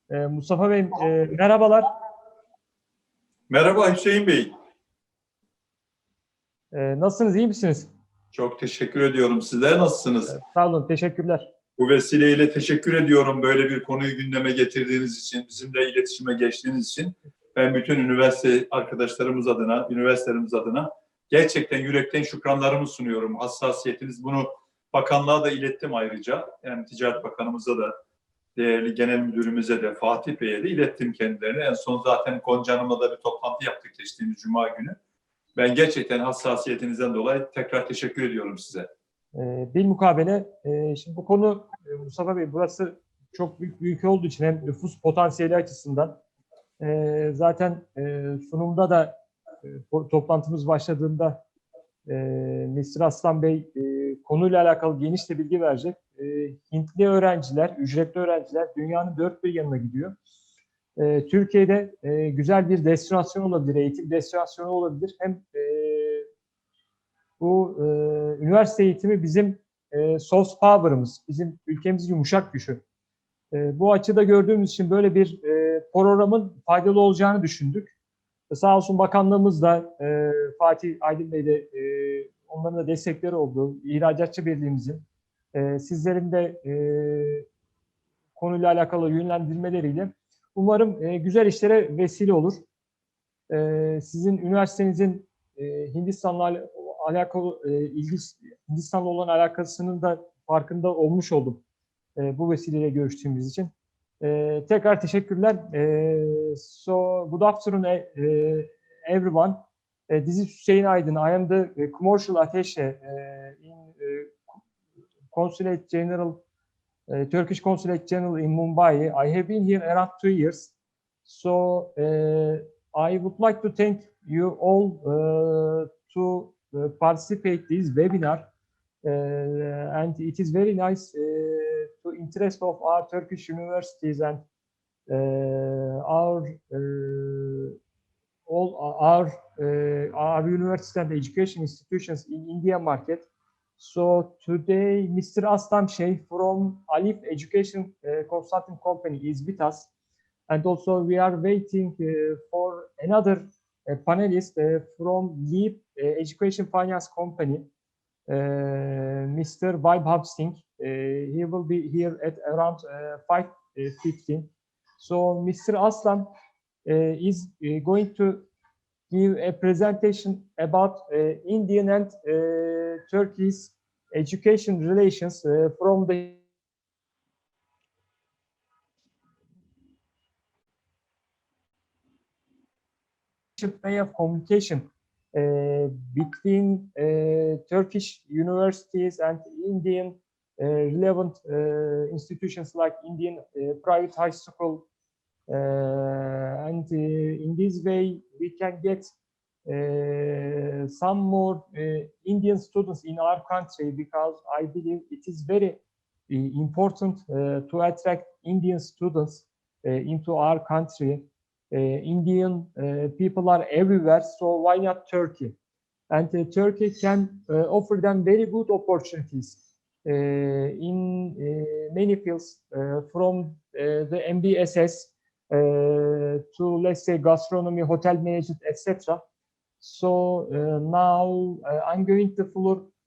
Mustafa Bey, merhabalar. Merhaba Hüseyin Bey. Nasılsınız, iyi misiniz? Çok teşekkür ediyorum. Sizler nasılsınız? Sağ olun, teşekkürler. Bu vesileyle teşekkür ediyorum böyle bir konuyu gündeme getirdiğiniz için, bizimle iletişime geçtiğiniz için. Ben bütün üniversite arkadaşlarımız adına, üniversitelerimiz adına gerçekten yürekten şükranlarımı sunuyorum. Hassasiyetiniz, bunu bakanlığa da ilettim ayrıca. Yani Ticaret Bakanımıza da, değerli genel müdürümüze de, Fatih Bey'e de ilettim kendilerine. En son zaten Gonca Hanım'la da bir toplantı yaptık geçtiğimiz Cuma günü. Ben gerçekten hassasiyetinizden dolayı tekrar teşekkür ediyorum size. Bilmukabele, şimdi bu konu Mustafa Bey, burası çok büyük bir ülke olduğu için hem nüfus potansiyeli açısından zaten sunumda da toplantımız başladığında Mr. Asslam Bey konuyla alakalı geniş de bilgi verecek. Hintli öğrenciler, ücretli öğrenciler dünyanın dört bir yanına gidiyor. Türkiye'de güzel bir destinasyon olabilir, eğitim destinasyonu olabilir. Hem bu üniversite eğitimi bizim soft power'ımız, bizim ülkemizin yumuşak gücü. Bu açıda gördüğümüz için böyle bir programın faydalı olacağını düşündük. Sağ olsun bakanlığımız da Fatih Aydin Bey de onların da destekleri oldu. İhracatçı Birliğimizin sizlerin de konuyla alakalı yönlendirmeleriyle umarım güzel işlere vesile olur. Sizin üniversitenizin Hindistan'la alakalı Hindistan'la olan alakasının da farkında olmuş oldum bu vesileyle görüştüğümüz için. Tekrar teşekkürler. So good afternoon everyone. This is Hüseyin AYDIN. I am the commercial attaché in Consulate General, Turkish Consulate General in Mumbai. I have been here around 2 years. So I would like to thank you all to participate this webinar. And it is very nice to interest of our Turkish universities and all our universities and education institutions in India market. So today, Mr. Asslam SHAIKH from Alif Education Consulting Company is with us, and also we are waiting for another panelist from Leap Education Finance Company. Mr. Vibe Singh. He will be here at around 5:15. So Mr. Asslam is going to give a presentation about Indian and Turkey's education relations from the way of communication between Turkish universities and Indian relevant institutions like Indian private high school, and in this way we can get some more Indian students in our country, because I believe it is very important to attract Indian students into our country. Indian people are everywhere, so why not Turkey? And Turkey can offer them very good opportunities in many fields, from the MBSS to, let's say, gastronomy, hotel management, etc. So now I'm going to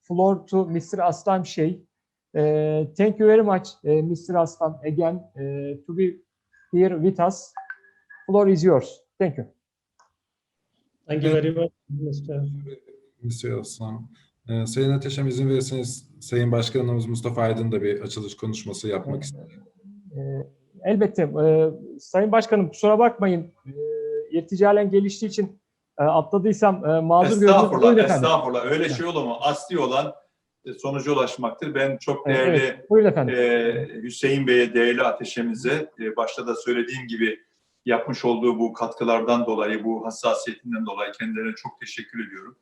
floor to Mr. Asslam SHAIKH. Thank you very much, Mr. Asslam, again to be here with us. Floor is yours. Thank you. Thank you very much, Mr. Asslam. Sayın Ateş'e izin verirseniz Sayın Başkanımız Mustafa AYDIN da bir açılış konuşması yapmak istiyor. Elbette. Sayın Başkanım, kusura bakmayın. İrticalen geliştiği için atladıysam mazur görünüyorum. Estağfurullah, estağfurullah. Öyle şey olur mu? Asli olan sonuca ulaşmaktır. Ben çok değerli Hüseyin Bey'e, değerli Ateş'imize başta da söylediğim gibi yapmış olduğu bu katkılardan dolayı, bu hassasiyetinden dolayı kendilerine çok teşekkür ediyorum.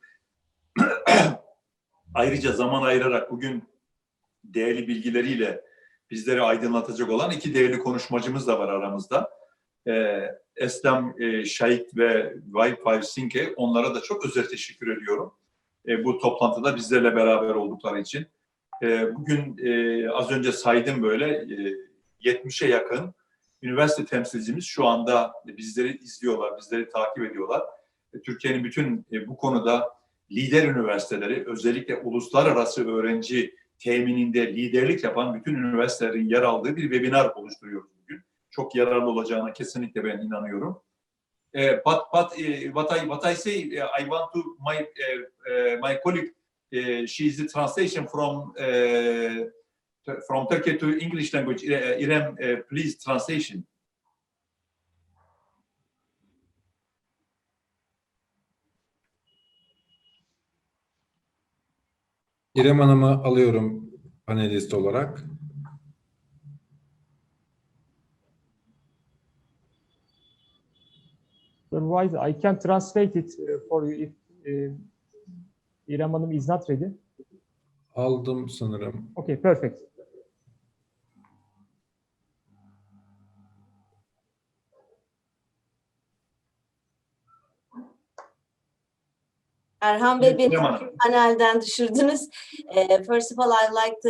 Ayrıca zaman ayırarak bugün değerli bilgileriyle bizleri aydınlatacak olan iki değerli konuşmacımız da var aramızda. Asslam SHAIKH ve Vibe Singh'e, onlara da çok özel teşekkür ediyorum. Bu toplantıda bizlerle beraber oldukları için. Bugün az önce saydım böyle 70'e yakın üniversite temsilcimiz şu anda bizleri izliyorlar, bizleri takip ediyorlar. Türkiye'nin bütün bu konuda lider üniversiteleri, özellikle uluslararası öğrenci temininde liderlik yapan bütün üniversitelerin yer aldığı bir webinar oluşturuyoruz bugün. Çok yararlı olacağına kesinlikle ben inanıyorum. What I say, I want to my colleague, she is the translation from Turkey to English language. İrem, please translation. İrem Hanım'ı alıyorum panelist olarak. Otherwise, I can translate it for you if İrem Hanım is not ready. Aldım sanırım. Okay, perfect. Erhan Bey, beni panelden düşürdünüz. First of all, I'd like to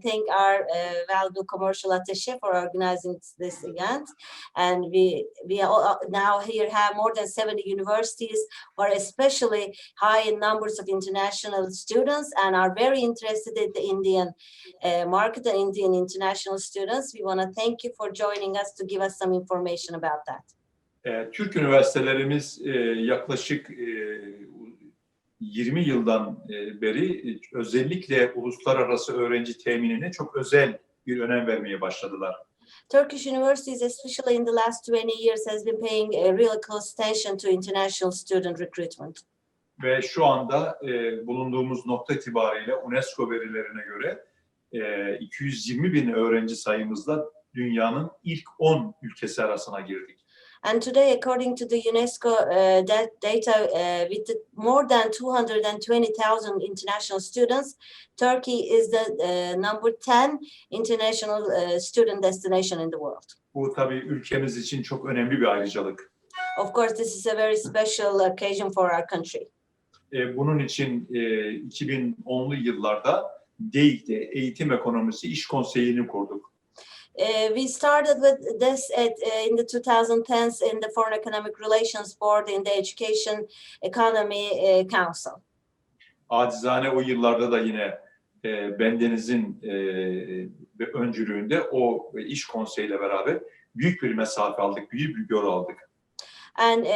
thank our valuable commercial attaché for organizing this event. And we all now here have more than 70 universities who are especially high in numbers of international students and are very interested in the Indian market and Indian international students. We want to thank you for joining us to give us some information about that. Türk üniversitelerimiz yaklaşık 20 yıldan beri özellikle uluslararası öğrenci teminine çok özel bir önem vermeye başladılar. Turkish universities, especially in the last 20 years, has been paying really close attention to international student recruitment. Ve şu anda bulunduğumuz nokta itibariyle UNESCO verilerine göre 220 bin öğrenci sayımızla dünyanın ilk 10 ülkesi arasına girdik. And today, according to the UNESCO data, with more than 220,000 international students, Turkey is the number 10 international student destination in the world. Bu tabii ülkemiz için çok önemli bir ayrıcalık. Of course, this is a very special occasion for our country. Bunun için 2010'lu yıllarda DEİK'te Eğitim Ekonomisi İş Konseyi'ni kurduk. We started with this in the 2010s in the Foreign Economic Relations Board in the Education Economy Council. Acizane o yıllarda da yine bendenizin öncülüğünde o iş konseyiyle beraber büyük bir mesafe aldık, büyük bir yol aldık. And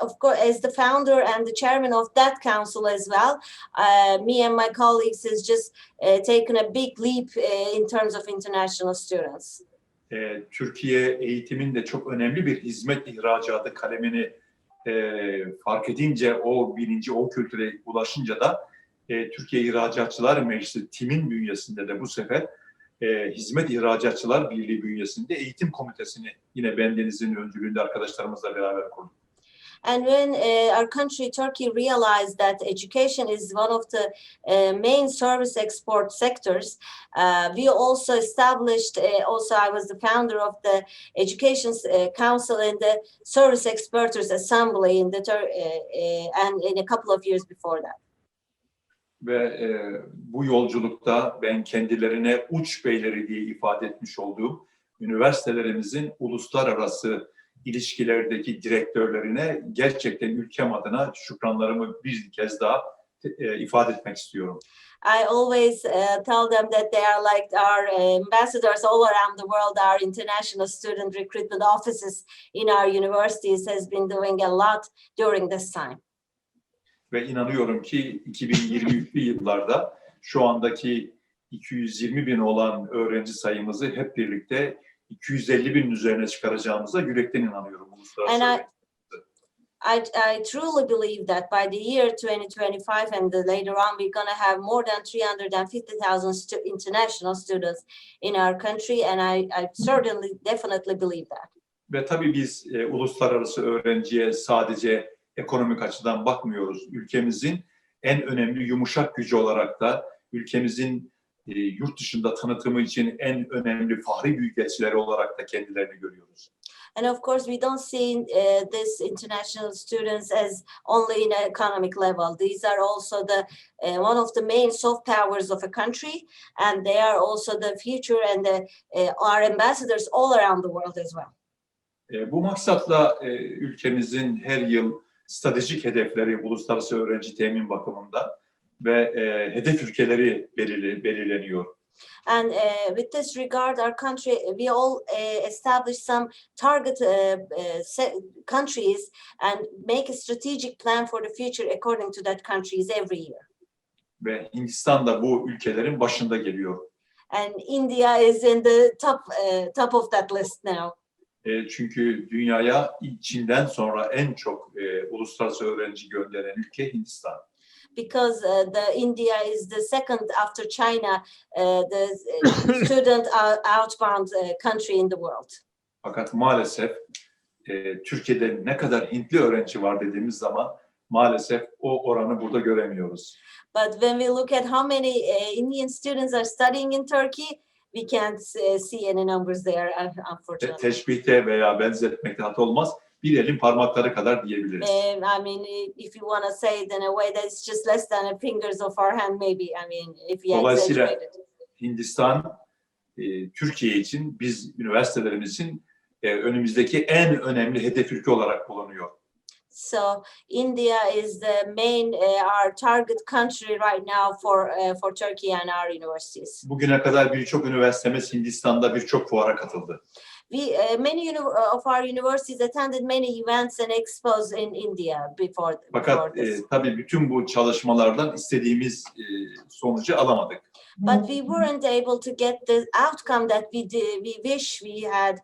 of course, as the founder and the chairman of that council as well, me and my colleagues has just taken a big leap in terms of international students. Türkiye eğitimin de çok önemli bir hizmet ihracatı kalemini fark edince, o bilinci, o kültüre ulaşınca da Türkiye İhracatçılar Meclisi TİM'in bünyesinde de bu sefer Hizmet İhracatçılar Birliği bünyesinde Eğitim Komitesi'ni yine bendenizin öncülüğünde arkadaşlarımızla beraber kurduk. And when our country, Turkey, realized that education is one of the main service export sectors, we also established, also I was the founder of the Education Council and the Service Exporters Assembly in the and in a couple of years before that. Ve bu yolculukta ben kendilerine uç beyleri diye ifade etmiş olduğum üniversitelerimizin uluslararası ilişkilerdeki direktörlerine gerçekten ülkem adına şükranlarımı bir kez daha ifade etmek istiyorum. I always tell them that they are like our ambassadors all around the world. Our international student recruitment offices in our universities has been doing a lot during this time. Ve inanıyorum ki 2023'lü yıllarda şu andaki 220 bin olan öğrenci sayımızı hep birlikte 250 binin üzerine çıkaracağımıza yürekten inanıyorum. And I truly believe that by the year 2025 and later on we're going to have more than 350,000 international students in our country, and I certainly, definitely believe that. Ve tabii biz uluslararası öğrenciye sadece ekonomik açıdan bakmıyoruz. Ülkemizin en önemli yumuşak gücü olarak da ülkemizin yurt dışında tanıtımı için en önemli fahri büyükelçileri olarak da kendilerini görüyoruz. And of course, we don't see this international students as only in economic level. These are also the one of the main soft powers of a country, and they are also the future and our ambassadors all around the world as well. Bu maksatla ülkemizin her yıl stratejik hedefleri uluslararası öğrenci temin bakımında ve hedef ülkeleri belirleniyor. And with this regard, our country, we all establish some target countries and make a strategic plan for the future according to that countries every year. Ve Hindistan da bu ülkelerin başında geliyor. And India is in the top of that list now. Çünkü dünyaya Çin'den sonra en çok uluslararası öğrenci gönderen ülke Hindistan. Because India is the second after China, the student outbound country in the world. Fakat maalesef Türkiye'de ne kadar Hintli öğrenci var dediğimiz zaman maalesef o oranı burada göremiyoruz. But when we look at how many Indian students are studying in Turkey, we can't see any numbers there, unfortunately. Teşbihte veya benzetmekte hata olmaz. Bir elin parmakları kadar diyebiliriz. I mean, if you want to say it in a way that's just less than the fingers of our hand, maybe. I mean, if you exaggerate it. Hindistan, Türkiye için, biz üniversitelerimiz için önümüzdeki en önemli hedef ülke olarak bulunuyor. So India is the main our target country right now for Turkey and our universities. Bugüne kadar birçok üniversitemiz Hindistan'da birçok fuara katıldı. Many of our universities attended many events and expos in India before. Fakat tabii bütün bu çalışmalardan istediğimiz sonucu alamadık. But we weren't able to get the outcome that we wish we had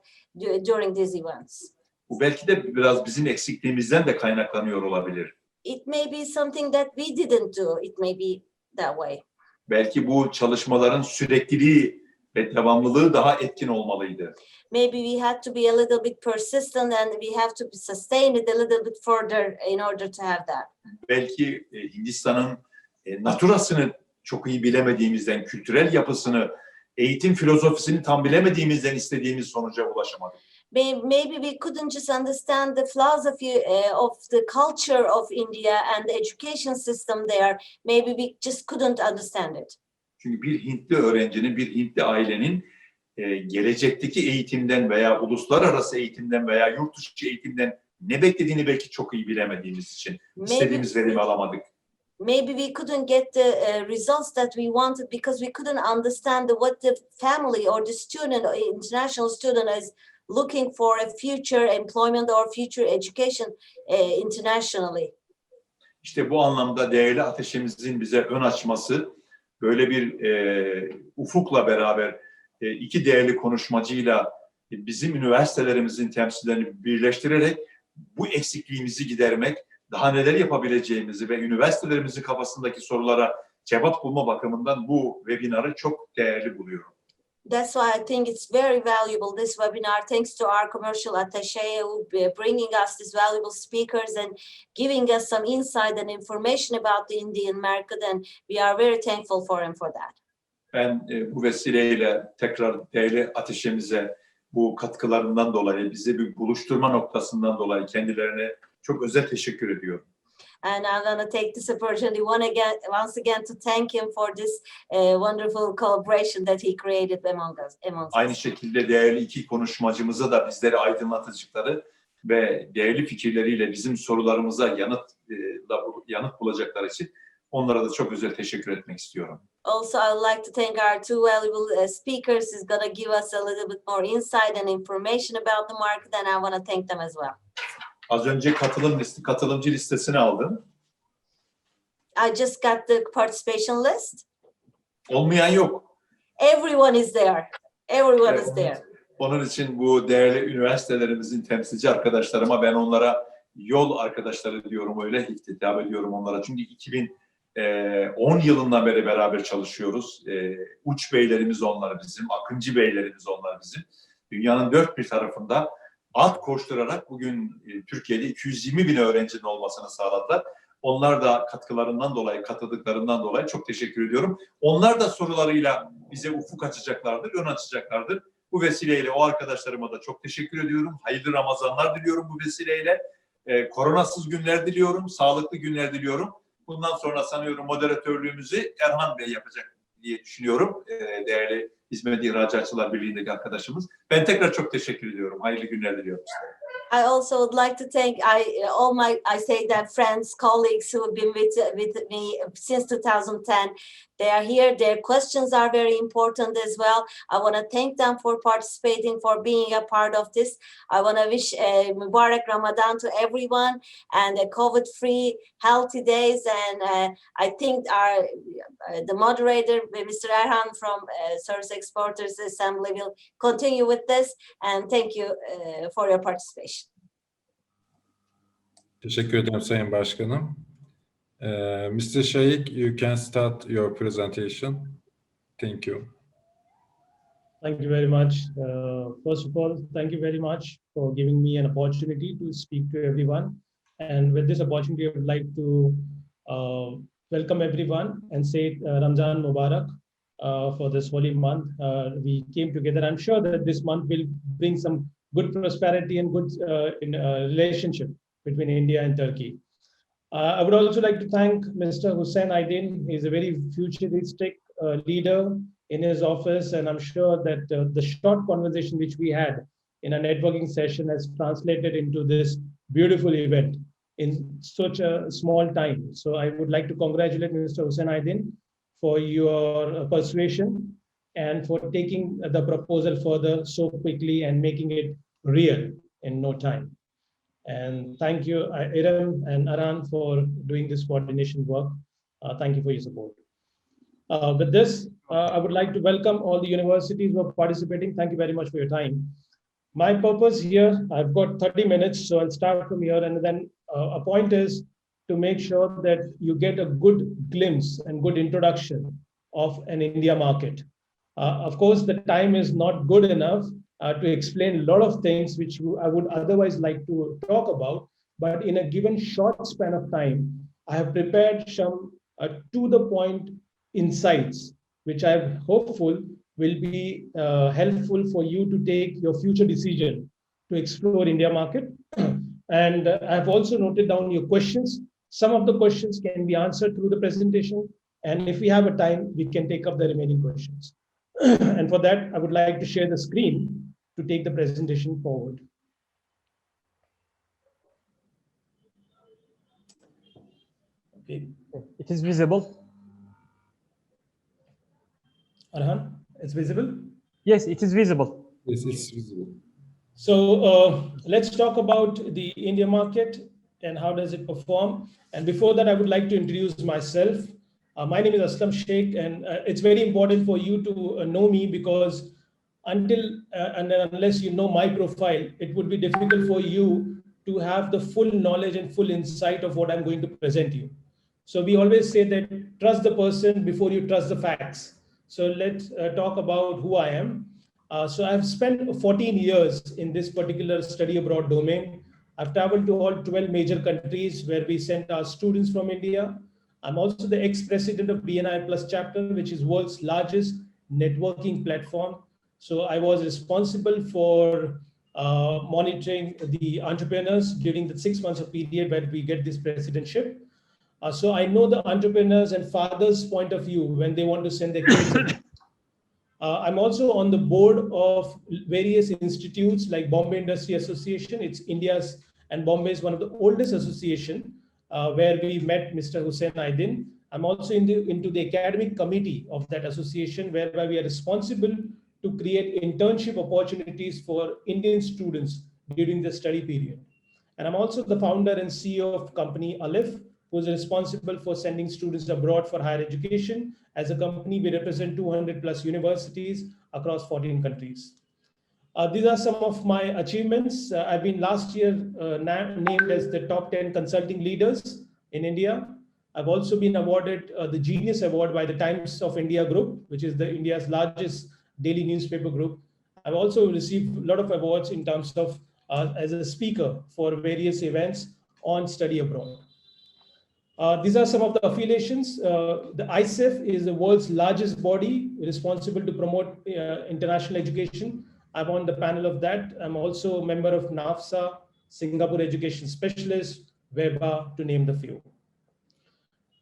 during these events. Bu belki de biraz bizim eksikliğimizden de kaynaklanıyor olabilir. It may be something that we didn't do. It may be that way. Belki bu çalışmaların sürekliliği ve devamlılığı daha etkin olmalıydı. Maybe we had to be a little bit persistent and we have to sustain it a little bit further in order to have that. Belki Hindistan'ın naturasını çok iyi bilemediğimizden, kültürel yapısını, eğitim filozofisini tam bilemediğimizden istediğimiz sonuca ulaşamadık. Maybe we couldn't just understand the philosophy of the culture of India and the education system there. Maybe we just couldn't understand it. Çünkü bir Hintli öğrencinin, bir Hintli ailenin gelecekteki eğitimden veya uluslararası eğitimden veya yurt dışı eğitimden ne beklediğini belki çok iyi bilemediğimiz için istediğimiz verimi alamadık. Maybe we couldn't get the results that we wanted because we couldn't understand what the family or the student, or international student is looking for a future employment or future education internationally. İşte bu anlamda değerli ateşimizin bize ön açması, böyle bir ufukla beraber iki değerli konuşmacıyla bizim üniversitelerimizin temsillerini birleştirerek bu eksikliğimizi gidermek, daha neler yapabileceğimizi ve üniversitelerimizin kafasındaki sorulara cevap bulma bakımından bu webinarı çok değerli buluyorum. That's why I think it's very valuable, this webinar, thanks to our commercial attaché who bringing us these valuable speakers and giving us some insight and information about the Indian market, and we are very thankful for him for that. Ben bu vesileyle tekrar değerli ateşimize bu katkılarından dolayı, bizi bir buluşturma noktasından dolayı kendilerine çok özel teşekkür ediyorum. And I'm going to take this opportunity once again to thank him for this wonderful collaboration that he created among us. Aynı şekilde değerli iki konuşmacımıza da bizleri aydınlatıcıkları ve değerli fikirleriyle bizim sorularımıza yanıt bulacakları için onlara da çok özel teşekkür etmek istiyorum. Also, I would like to thank our two valuable speakers. He's going to give us a little bit more insight and information about the market, and I want to thank them as well. Az önce katılımcı listesini aldım. I just got the participation list. Olmayan yok. Everyone is there. Everyone is there. Onun için bu değerli üniversitelerimizin temsilci arkadaşlarıma, ben onlara yol arkadaşları diyorum, öyle hitap ediyorum onlara. Çünkü 2010 yılından beri beraber çalışıyoruz. Uç beylerimiz onlar bizim, akıncı beylerimiz onlar bizim. Dünyanın dört bir tarafında at koşturarak bugün Türkiye'de 220 bin öğrencinin olmasını sağladılar. Onlar da katkılarından dolayı, katıldıklarından dolayı çok teşekkür ediyorum. Onlar da sorularıyla bize ufuk açacaklardır, ön açacaklardır. Bu vesileyle o arkadaşlarıma da çok teşekkür ediyorum. Hayırlı Ramazanlar diliyorum bu vesileyle. Koronasız günler diliyorum, sağlıklı günler diliyorum. Bundan sonra sanıyorum moderatörlüğümüzü Erhan Bey yapacak diye düşünüyorum. Değerli Hizmet İhracatçılar Birliği'ndeki arkadaşımız. Ben tekrar çok teşekkür ediyorum. Hayırlı günler diliyorum. I also would like to thank I say that friends, colleagues who have been with me since 2010. They are here. Their questions are very important as well. I want to thank them for participating, for being a part of this. I want to wish Mubarak Ramadan to everyone and COVID-free, healthy days. And I think the moderator, Mr. Erhan from Service Exporters Assembly, will continue with this. And thank you for your participation. Teşekkür ederim Sayın Başkanım. Mr. Shaikh, you can start your presentation. Thank you. Thank you very much. First of all, thank you very much for giving me an opportunity to speak to everyone. And with this opportunity, I would like to welcome everyone and say Ramzan Mubarak for this holy month. We came together. I'm sure that this month will bring some good prosperity and good relationship between India and Turkey. I would also like to thank Mr. Hüseyin AYDIN. He's a very futuristic leader in his office, and I'm sure that the short conversation which we had in a networking session has translated into this beautiful event in such a small time. So I would like to congratulate Mr. Hüseyin AYDIN for your persuasion and for taking the proposal further so quickly and making it real in no time. And thank you, Iram and Aran, for doing this coordination work. Thank you for your support. With this, I would like to welcome all the universities who are participating. Thank you very much for your time. My purpose here, I've got 30 minutes, so I'll start from here. And then a point is to make sure that you get a good glimpse and good introduction of an India market. Of course, the time is not good enough to explain a lot of things which I would otherwise like to talk about. But in a given short span of time, I have prepared some to-the-point insights, which I'm hopeful will be helpful for you to take your future decision to explore India market. And I've also noted down your questions. Some of the questions can be answered through the presentation. And if we have a time, we can take up the remaining questions. And for that, I would like to share the screen to take the presentation forward. Okay. It is visible. Arhan, it's visible? Yes, it is visible. Yes, it's visible. So let's talk about the India market and how does it perform. And before that, I would like to introduce myself. My name is Asslam SHAIKH, and it's very important for you to know me because until and unless you know my profile, it would be difficult for you to have the full knowledge and full insight of what I'm going to present you. So we always say that trust the person before you trust the facts. So let's talk about who I am. So I've spent 14 years in this particular study abroad domain. I've traveled to all 12 major countries where we sent our students from India. I'm also the ex-president of BNI Plus chapter, which is world's largest networking platform. So I was responsible for monitoring the entrepreneurs during the 6 months of period where we get this presidentship. So I know the entrepreneurs and fathers' point of view when they want to send their kids. I'm also on the board of various institutes like Bombay Industry Association. It's India's, and Bombay is one of the oldest association where we met Mr. Hüseyin AYDIN. I'm also into the academic committee of that association, whereby we are responsible to create internship opportunities for Indian students during the study period. And I'm also the founder and CEO of company Alif, who is responsible for sending students abroad for higher education. As a company, we represent 200 plus universities across 14 countries. These are some of my achievements. I've been last year named as the top 10 consulting leaders in India. I've also been awarded the Genius Award by the Times of India Group, which is India's largest daily newspaper group. I've also received a lot of awards in terms of as a speaker for various events on study abroad. These are some of the affiliations. The ISEF is the world's largest body responsible to promote international education. I'm on the panel of that. I'm also a member of NAFSA, Singapore Education Specialist, Webinarı, to name the few.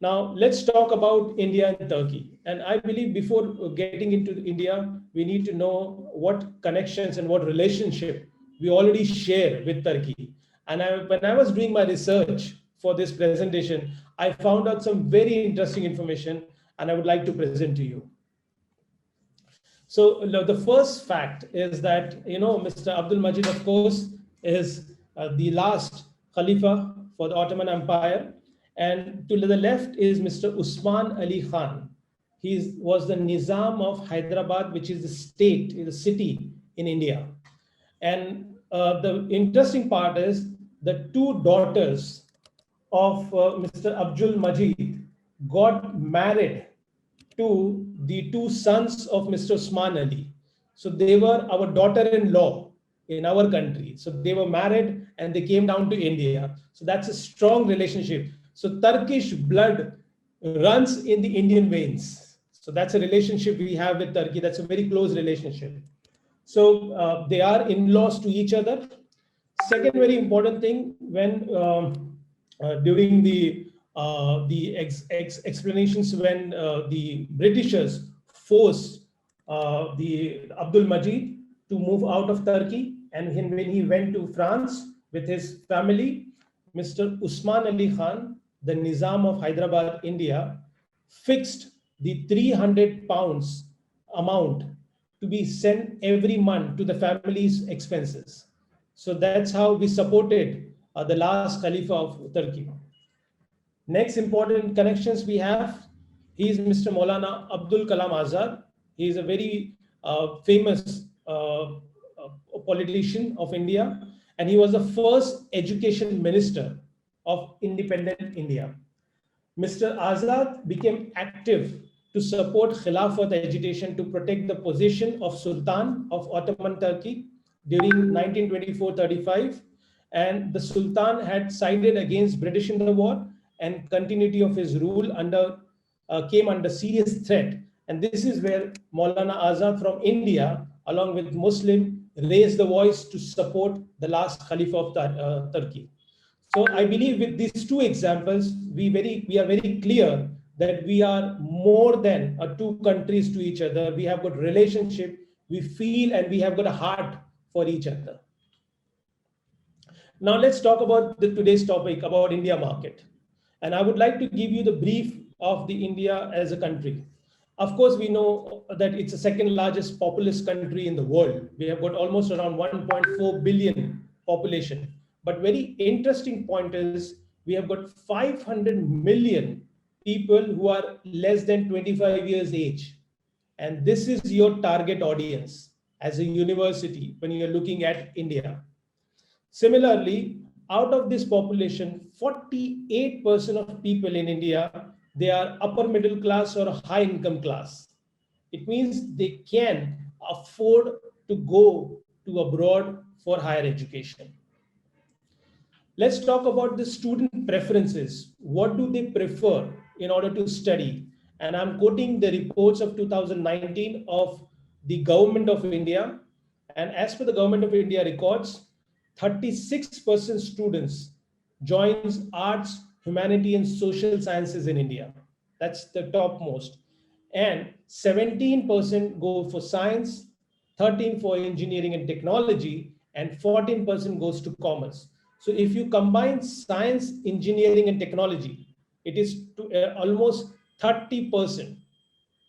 Now, let's talk about India and Turkey. And I believe before getting into India, we need to know what connections and what relationship we already share with Turkey. And when I was doing my research for this presentation, I found out some very interesting information, and I would like to present to you. So the first fact is that, Mr. Abdul Majid, of course, is the last Khalifa for the Ottoman Empire. And to the left is Mr. Usman Ali Khan. He was the Nizam of Hyderabad, which is the state, the city in India. And the interesting part is the two daughters of Mr. Abdul Majid got married to the two sons of Mr. Usman Ali. So they were our daughter-in-law in our country. So they were married and they came down to India. So that's a strong relationship. So Turkish blood runs in the Indian veins. So that's a relationship we have with Turkey. That's a very close relationship. So they are in-laws to each other. Second very important thing, when during the explanations, when the Britishers forced the Abdul Majid to move out of Turkey, and when he went to France with his family, Mr. Usman Ali Khan, the Nizam of Hyderabad, India, fixed the 300 pounds amount to be sent every month to the family's expenses. So that's how we supported the last Khalifa of Turkey. Next important connections we have, he is Mr. Maulana Abdul Kalam Azad. He is a very famous politician of India, and he was the first education minister of independent India. Mr. Azad became active to support Khilafat agitation to protect the position of Sultan of Ottoman Turkey during 1924-35. And the Sultan had sided against British in the war, and continuity of his rule came under serious threat. And this is where Maulana Azad from India, along with Muslim, raised the voice to support the last Khalifa of Turkey. So I believe with these two examples, we are very clear that we are more than two countries to each other. We have got relationship, we feel, and we have got a heart for each other. Now let's talk about today's topic about India market. And I would like to give you the brief of the India as a country. Of course, we know that it's the second largest populous country in the world. We have got almost around 1.4 billion population. But very interesting point is we have got 500 million people who are less than 25 years age. And this is your target audience as a university when you're looking at India. Similarly, out of this population, 48% of people in India, they are upper middle class or high income class. It means they can afford to go to abroad for higher education. Let's talk about the student preferences. What do they prefer in order to study? And I'm quoting the reports of 2019 of the Government of India. And as per the Government of India records, 36% students joins arts, humanity, and social sciences in India. That's the topmost. And 17% go for science, 13% for engineering and technology, and 14% goes to commerce. So if you combine science, engineering, and technology, it is almost 30%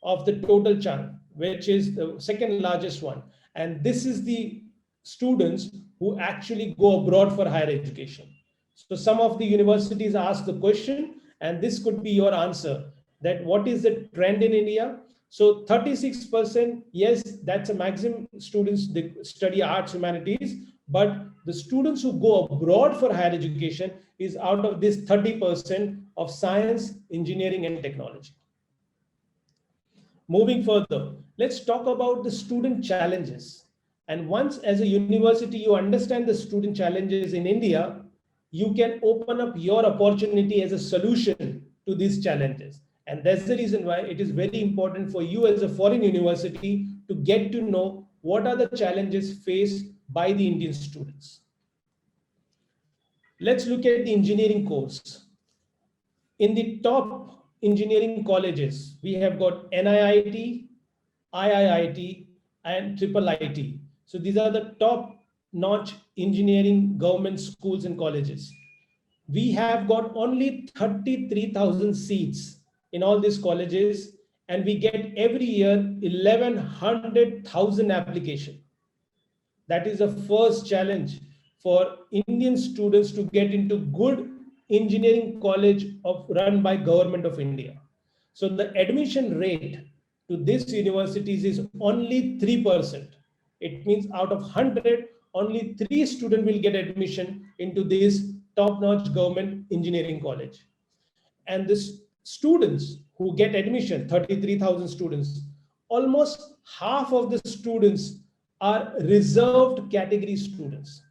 of the total chunk, which is the second largest one. And this is the students who actually go abroad for higher education. So some of the universities ask the question, and this could be your answer, that what is the trend in India? So 36%, yes, that's a maximum students that study arts, humanities, but the students who go abroad for higher education is out of this 30% of science, engineering, and technology. Moving further, let's talk about the student challenges. And once as a university, you understand the student challenges in India, you can open up your opportunity as a solution to these challenges. And that's the reason why it is very important for you as a foreign university to get to know what are the challenges faced by the Indian students. Let's look at the engineering course. In the top engineering colleges, we have got NIIT, IIIT, and IIIT. So these are the top-notch engineering government schools and colleges. We have got only 33,000 seats in all these colleges, and we get every year 1,100,000 applications. That is the first challenge for Indian students to get into good engineering college run by Government of India. So the admission rate to these universities is only 3%. It means out of 100, only 3 students will get admission into this top-notch government engineering college. And the students who get admission, 33,000 students, almost half of the students are reserved category students.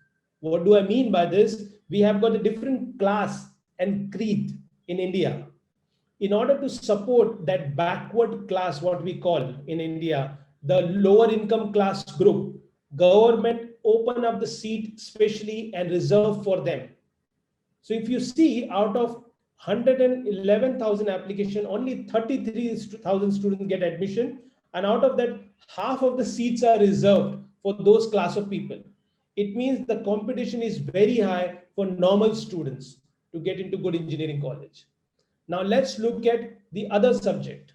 What do I mean by this? We have got a different class and creed in India. In order to support that backward class, what we call in India, the lower income class group, government open up the seat specially and reserve for them. So if you see, out of 111,000 application, only 33,000 students get admission, and out of that, half of the seats are reserved for those class of people. It means the competition is very high for normal students to get into good engineering college. Now let's look at the other subject.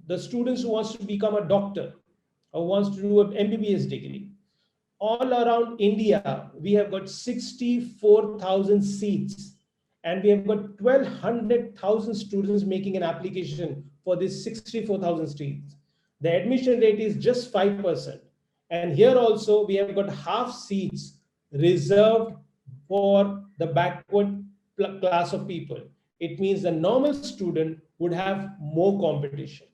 The students who wants to become a doctor or wants to do an MBBS degree. All around India, we have got 64,000 seats, and we have got 1,200,000 students making an application for this 64,000 seats. The admission rate is just 5%. And here also, we have got half seats reserved for the backward class of people. It means the normal student would have more competition.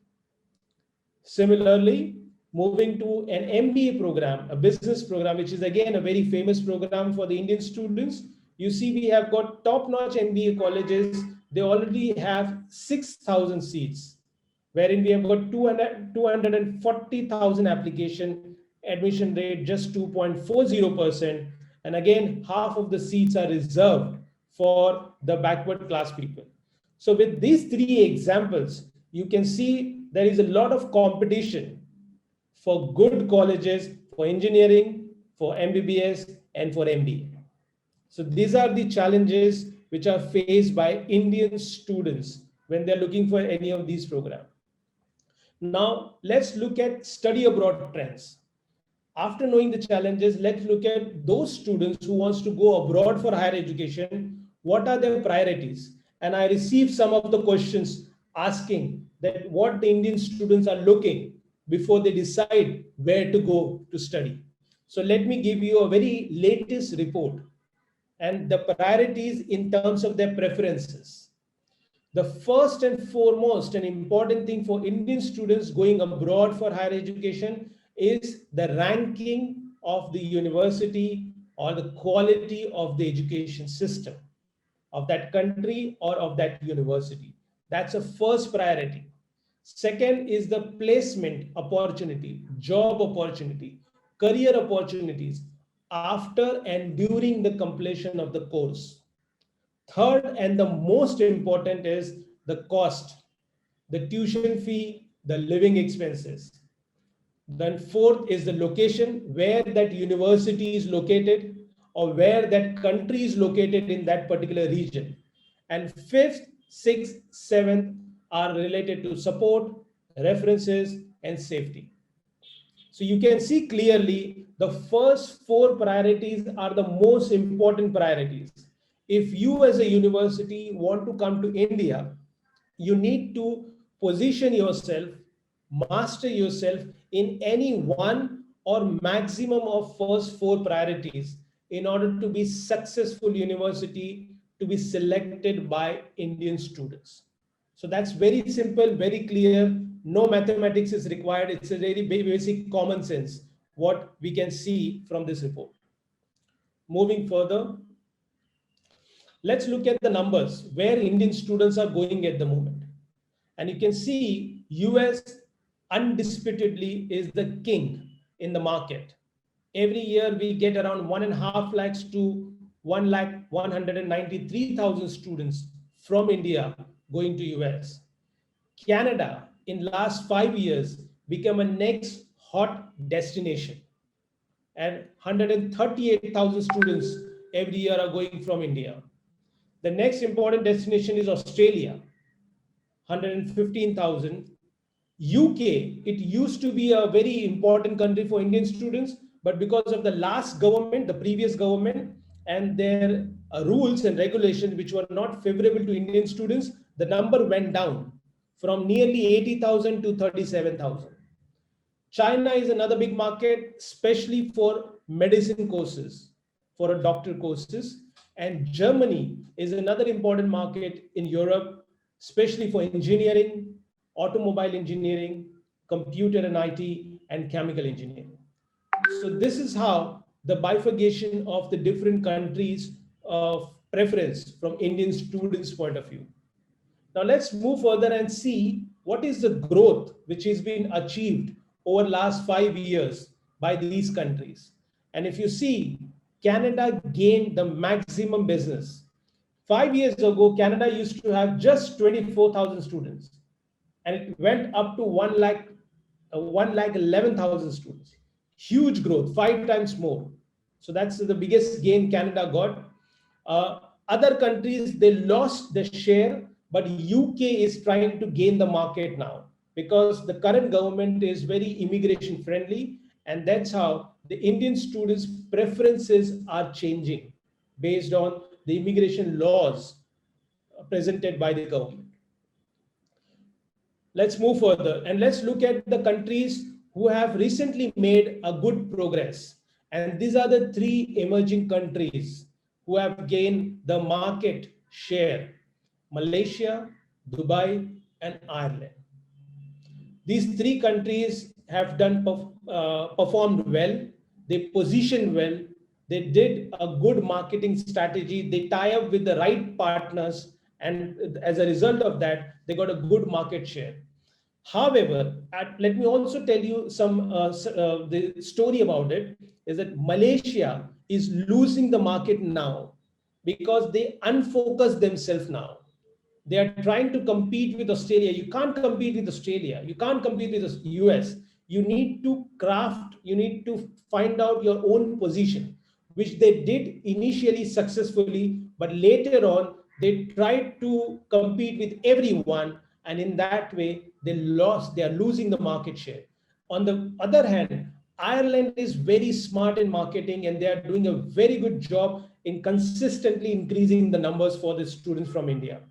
Similarly, moving to an MBA program, a business program, which is again a very famous program for the Indian students. You see, we have got top-notch MBA colleges. They already have 6,000 seats, wherein we have got 240,000 application, admission rate just 2.40%. And again, half of the seats are reserved for the backward class people. So with these 3 examples, you can see there is a lot of competition for good colleges, for engineering, for MBBS, and for MBA. So these are the challenges which are faced by Indian students when they're looking for any of these programs. Now, let's look at study abroad trends. After knowing the challenges, let's look at those students who wants to go abroad for higher education. What are their priorities? And I received some of the questions asking that what the Indian students are looking before they decide where to go to study. So let me give you a very latest report and the priorities in terms of their preferences. The first and foremost and important thing for Indian students going abroad for higher education is the ranking of the university or the quality of the education system of that country or of that university. That's a first priority. Second is the placement opportunity, job opportunity, career opportunities after and during the completion of the course. Third and the most important is the cost, the tuition fee, the living expenses. Then fourth is the location, where that university is located or where that country is located in that particular region. And fifth, sixth, seventh are related to support, references, and safety. So you can see clearly the first 4 priorities are the most important priorities. If you as a university want to come to India, you need to position yourself, master yourself in any one or maximum of first 4 priorities in order to be successful university to be selected by Indian students. So that's very simple, very clear. No mathematics is required. It's a very basic common sense, what we can see from this report. Moving further, let's look at the numbers, where Indian students are going at the moment. And you can see US undisputedly is the king in the market. Every year we get around 1.5 lakhs to 1,193,000 students from India going to US. Canada in last 5 years became a next hot destination, and 138,000 students every year are going from India. The next important destination is Australia, 115,000. UK, it used to be a very important country for Indian students, but because of the last government, the previous government, and their rules and regulations which were not favorable to Indian students, the number went down from nearly 80,000 to 37,000. China is another big market, especially for medicine courses, for doctor courses. And Germany is another important market in Europe, especially for engineering, automobile engineering, computer and IT, and chemical engineering. So this is how the bifurcation of the different countries of preference from Indian students' point of view. Now let's move further and see what is the growth which has been achieved over the last 5 years by these countries. And if you see, Canada gained the maximum business. 5 years ago, Canada used to have just 24,000 students, and it went up to 1,11,000 students. Huge growth, 5 times more. So that's the biggest gain Canada got. Other countries, they lost the share, but UK is trying to gain the market now because the current government is very immigration friendly, and that's how the Indian students' preferences are changing based on the immigration laws presented by the government. Let's move further and let's look at the countries who have recently made a good progress. And these are the 3 emerging countries who have gained the market share: Malaysia, Dubai, and Ireland. These 3 countries have performed well, they positioned well, they did a good marketing strategy, they tie up with the right partners, and as a result of that, they got a good market share. However, let me also tell you some the story about it is that Malaysia is losing the market now because they unfocus themselves now. They are trying to compete with Australia. You can't compete with Australia. You can't compete with the US. You need to craft, you need to find out your own position, which they did initially successfully, but later on, they tried to compete with everyone. And in that way, they are losing the market share. On the other hand, Ireland is very smart in marketing, and they are doing a very good job in consistently increasing the numbers for the students from India.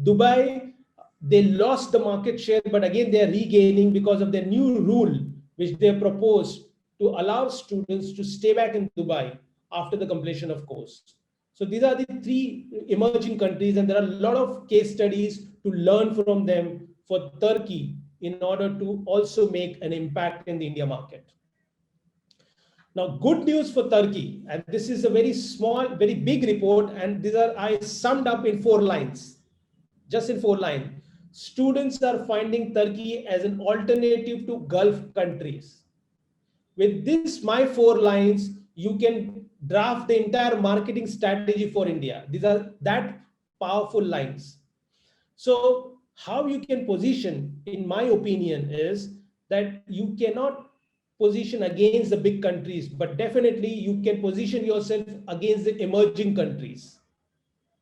Dubai, they lost the market share, but again, they are regaining because of their new rule, which they proposed to allow students to stay back in Dubai after the completion of course. So these are the 3 emerging countries, and there are a lot of case studies to learn from them for Turkey in order to also make an impact in the India market. Now, good news for Turkey, and this is a very small, very big report, and these are I summed up in 4 lines. Just in 4 lines, students are finding Turkey as an alternative to Gulf countries. With this, my 4 lines, you can draft the entire marketing strategy for India. These are that powerful lines. So how you can position, in my opinion, is that you cannot position against the big countries, but definitely you can position yourself against the emerging countries,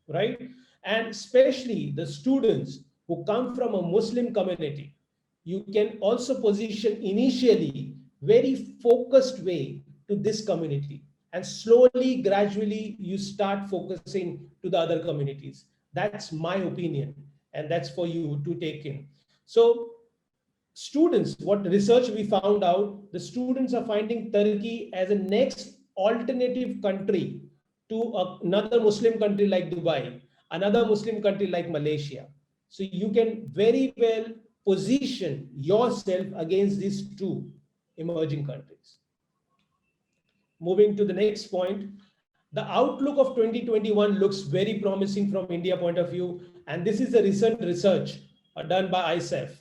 right? And especially the students who come from a Muslim community, you can also position initially very focused way to this community, and slowly, gradually, you start focusing to the other communities. That's my opinion, and that's for you to take in. So students, what research we found out, the students are finding Turkey as a next alternative country to another Muslim country like Dubai, another Muslim country like Malaysia. So you can very well position yourself against these 2 emerging countries. Moving to the next point, the outlook of 2021 looks very promising from India point of view, and this is a recent research done by ISEF.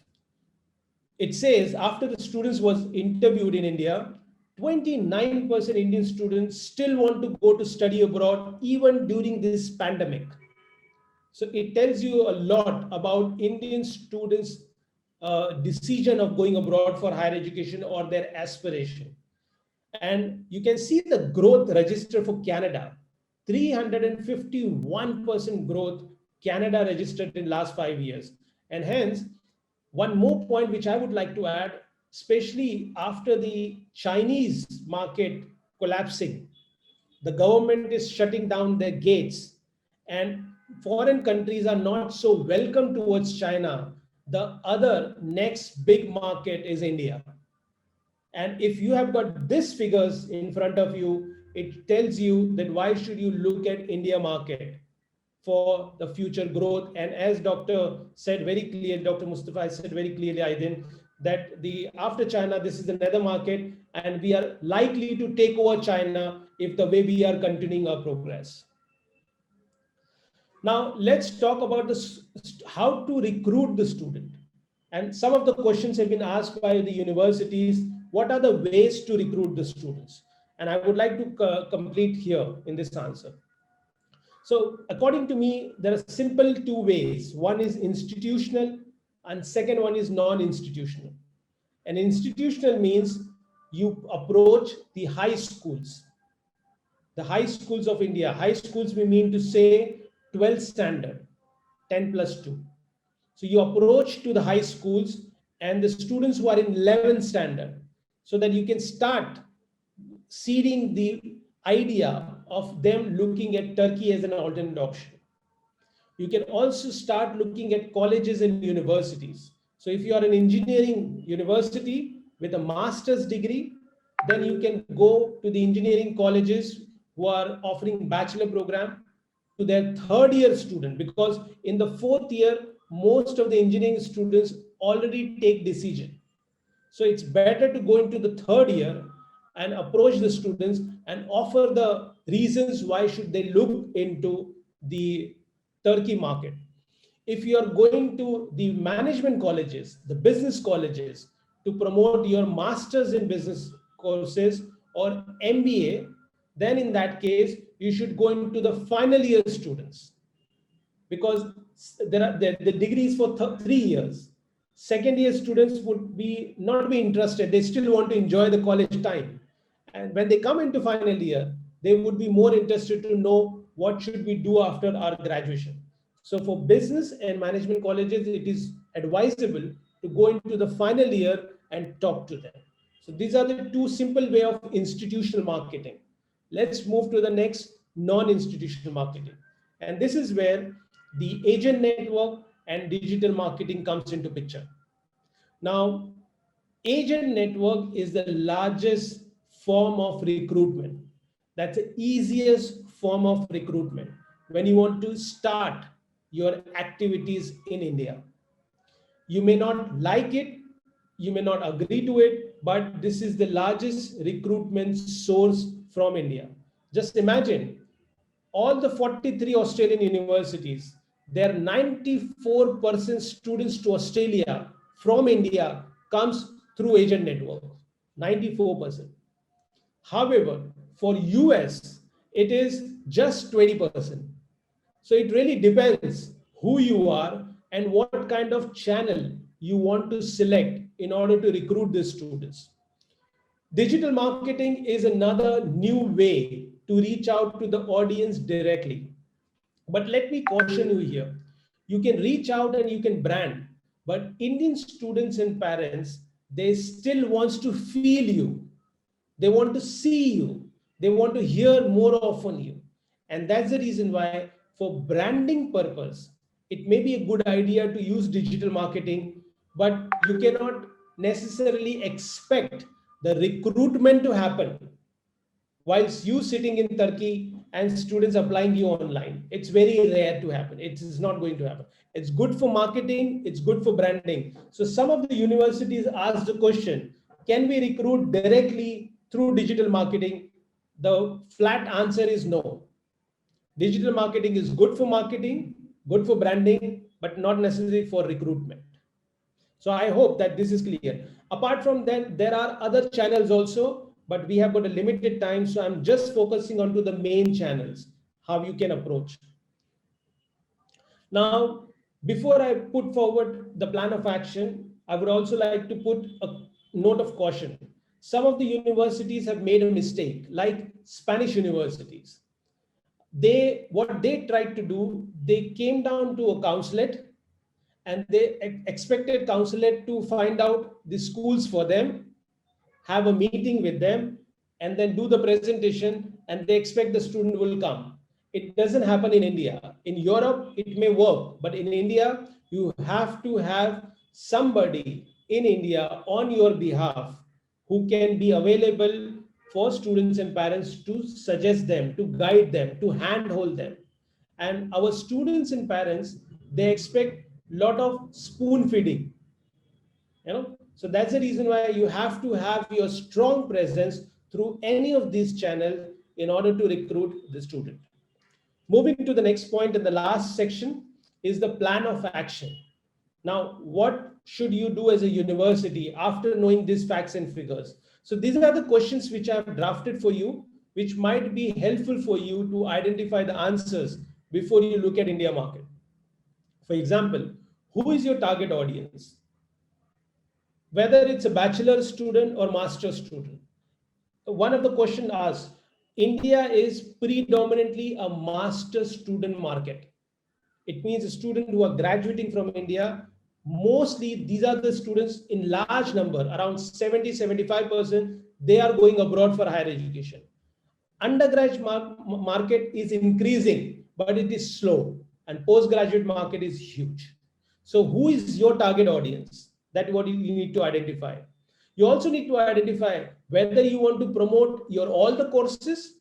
It says after the students was interviewed in India, 29% Indian students still want to go to study abroad even during this pandemic. So it tells you a lot about Indian students' decision of going abroad for higher education or their aspiration. And you can see the growth register for Canada, 351% growth Canada registered in last 5 years. And hence, one more point which I would like to add, especially after the Chinese market collapsing, the government is shutting down their gates and foreign countries are not so welcome towards China. The other next big market is India. And if you have got these figures in front of you, it tells you that why should you look at India market for the future growth. And as Dr. said very clearly, Dr. Mustafa said very clearly, Aydin, that after China, this is another market, and we are likely to take over China if the way we are continuing our progress. Now, let's talk about this, how to recruit the student. And some of the questions have been asked by the universities. What are the ways to recruit the students? And I would like to complete here in this answer. So according to me, there are simple two ways. One is institutional and second one is non-institutional. And institutional means you approach the high schools of India. High schools, we mean to say 12th standard, 10+2. So you approach to the high schools and the students who are in 11th standard, so that you can start seeding the idea of them looking at Turkey as an alternate option. You can also start looking at colleges and universities. So if you are an engineering university with a master's degree, then you can go to the engineering colleges who are offering bachelor program to their third year student, because in the fourth year, most of the engineering students already take decision. So it's better to go into the third year and approach the students and offer the reasons why should they look into the Turkey market. If you are going to the management colleges, the business colleges, to promote your master's in business courses or MBA, then in that case, you should go into the final year students, because the degree is for 3 years. Second year students would not be interested. They still want to enjoy the college time. And when they come into final year, they would be more interested to know what should we do after our graduation. So for business and management colleges, it is advisable to go into the final year and talk to them. So these are the two simple ways of institutional marketing. Let's move to the next, non-institutional marketing. And this is where the agent network and digital marketing comes into picture. Now, agent network is the largest form of recruitment. That's the easiest form of recruitment when you want to start your activities in India. You may not like it, you may not agree to it, but this is the largest recruitment source from India. Just imagine all the 43 Australian universities, their 94% students to Australia from India comes through agent network, 94%. However, for US, it is just 20%. So it really depends who you are and what kind of channel you want to select in order to recruit the students. Digital marketing is another new way to reach out to the audience directly. But let me caution you here. You can reach out and you can brand, but Indian students and parents, they still want to feel you. They want to see you. They want to hear more often you. And that's the reason why, for branding purpose, it may be a good idea to use digital marketing, but you cannot necessarily expect the recruitment to happen whilst you sitting in Turkey and students applying you online. It's very rare to happen. It is not going to happen. It's good for marketing. It's good for branding. So some of the universities asked the question, can we recruit directly through digital marketing? The flat answer is no. Digital marketing is good for marketing, good for branding, but not necessarily for recruitment. So I hope that this is clear. Apart from that, there are other channels also but we have got a limited time. So I'm just focusing onto the main channels, how you can approach. Now, before I put forward the plan of action, I would also like to put a note of caution. Some of the universities have made a mistake, like Spanish universities. What they tried to do, they came down to a consulate and they expected consulate to find out the schools for them, have a meeting with them, and then do the presentation, and they expect the student will come. It doesn't happen in India. In Europe, it may work, but in India, you have to have somebody in India on your behalf who can be available for students and parents to suggest them, to guide them, to handhold them. And our students and parents, they expect a lot of spoon feeding. So that's the reason why you have to have your strong presence through any of these channels in order to recruit the student. Moving to the next point in the last section is the plan of action. Now, what should you do as a university after knowing these facts and figures? So these are the questions which I have drafted for you, which might be helpful for you to identify the answers before you look at India market. For example, who is your target audience? Whether it's a bachelor student or master student. One of the questions asks, India is predominantly a master student market. It means a student who are graduating from India, mostly these are the students in large number, around 70-75%, they are going abroad for higher education. Undergraduate market is increasing, but it is slow, and postgraduate market is huge. So who is your target audience? That's what you need to identify. You also need to identify whether you want to promote all the courses,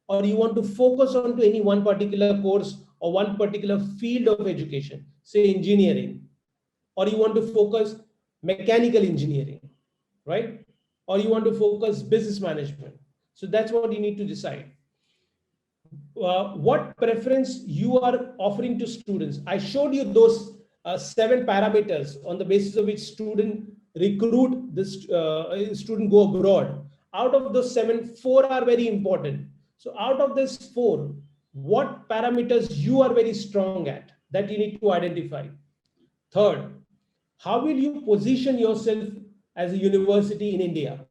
or you want to focus on to any one particular course or one particular field of education, say engineering, or you want to focus mechanical engineering, right? Or you want to focus business management. So that's what you need to decide. What preference you are offering to students. I showed you those 7 parameters on the basis of which student recruit this student go abroad. Out of those 7, 4 are very important. So out of this 4, what parameters you are very strong at that you need to identify. Third, how will you position yourself as a university in India?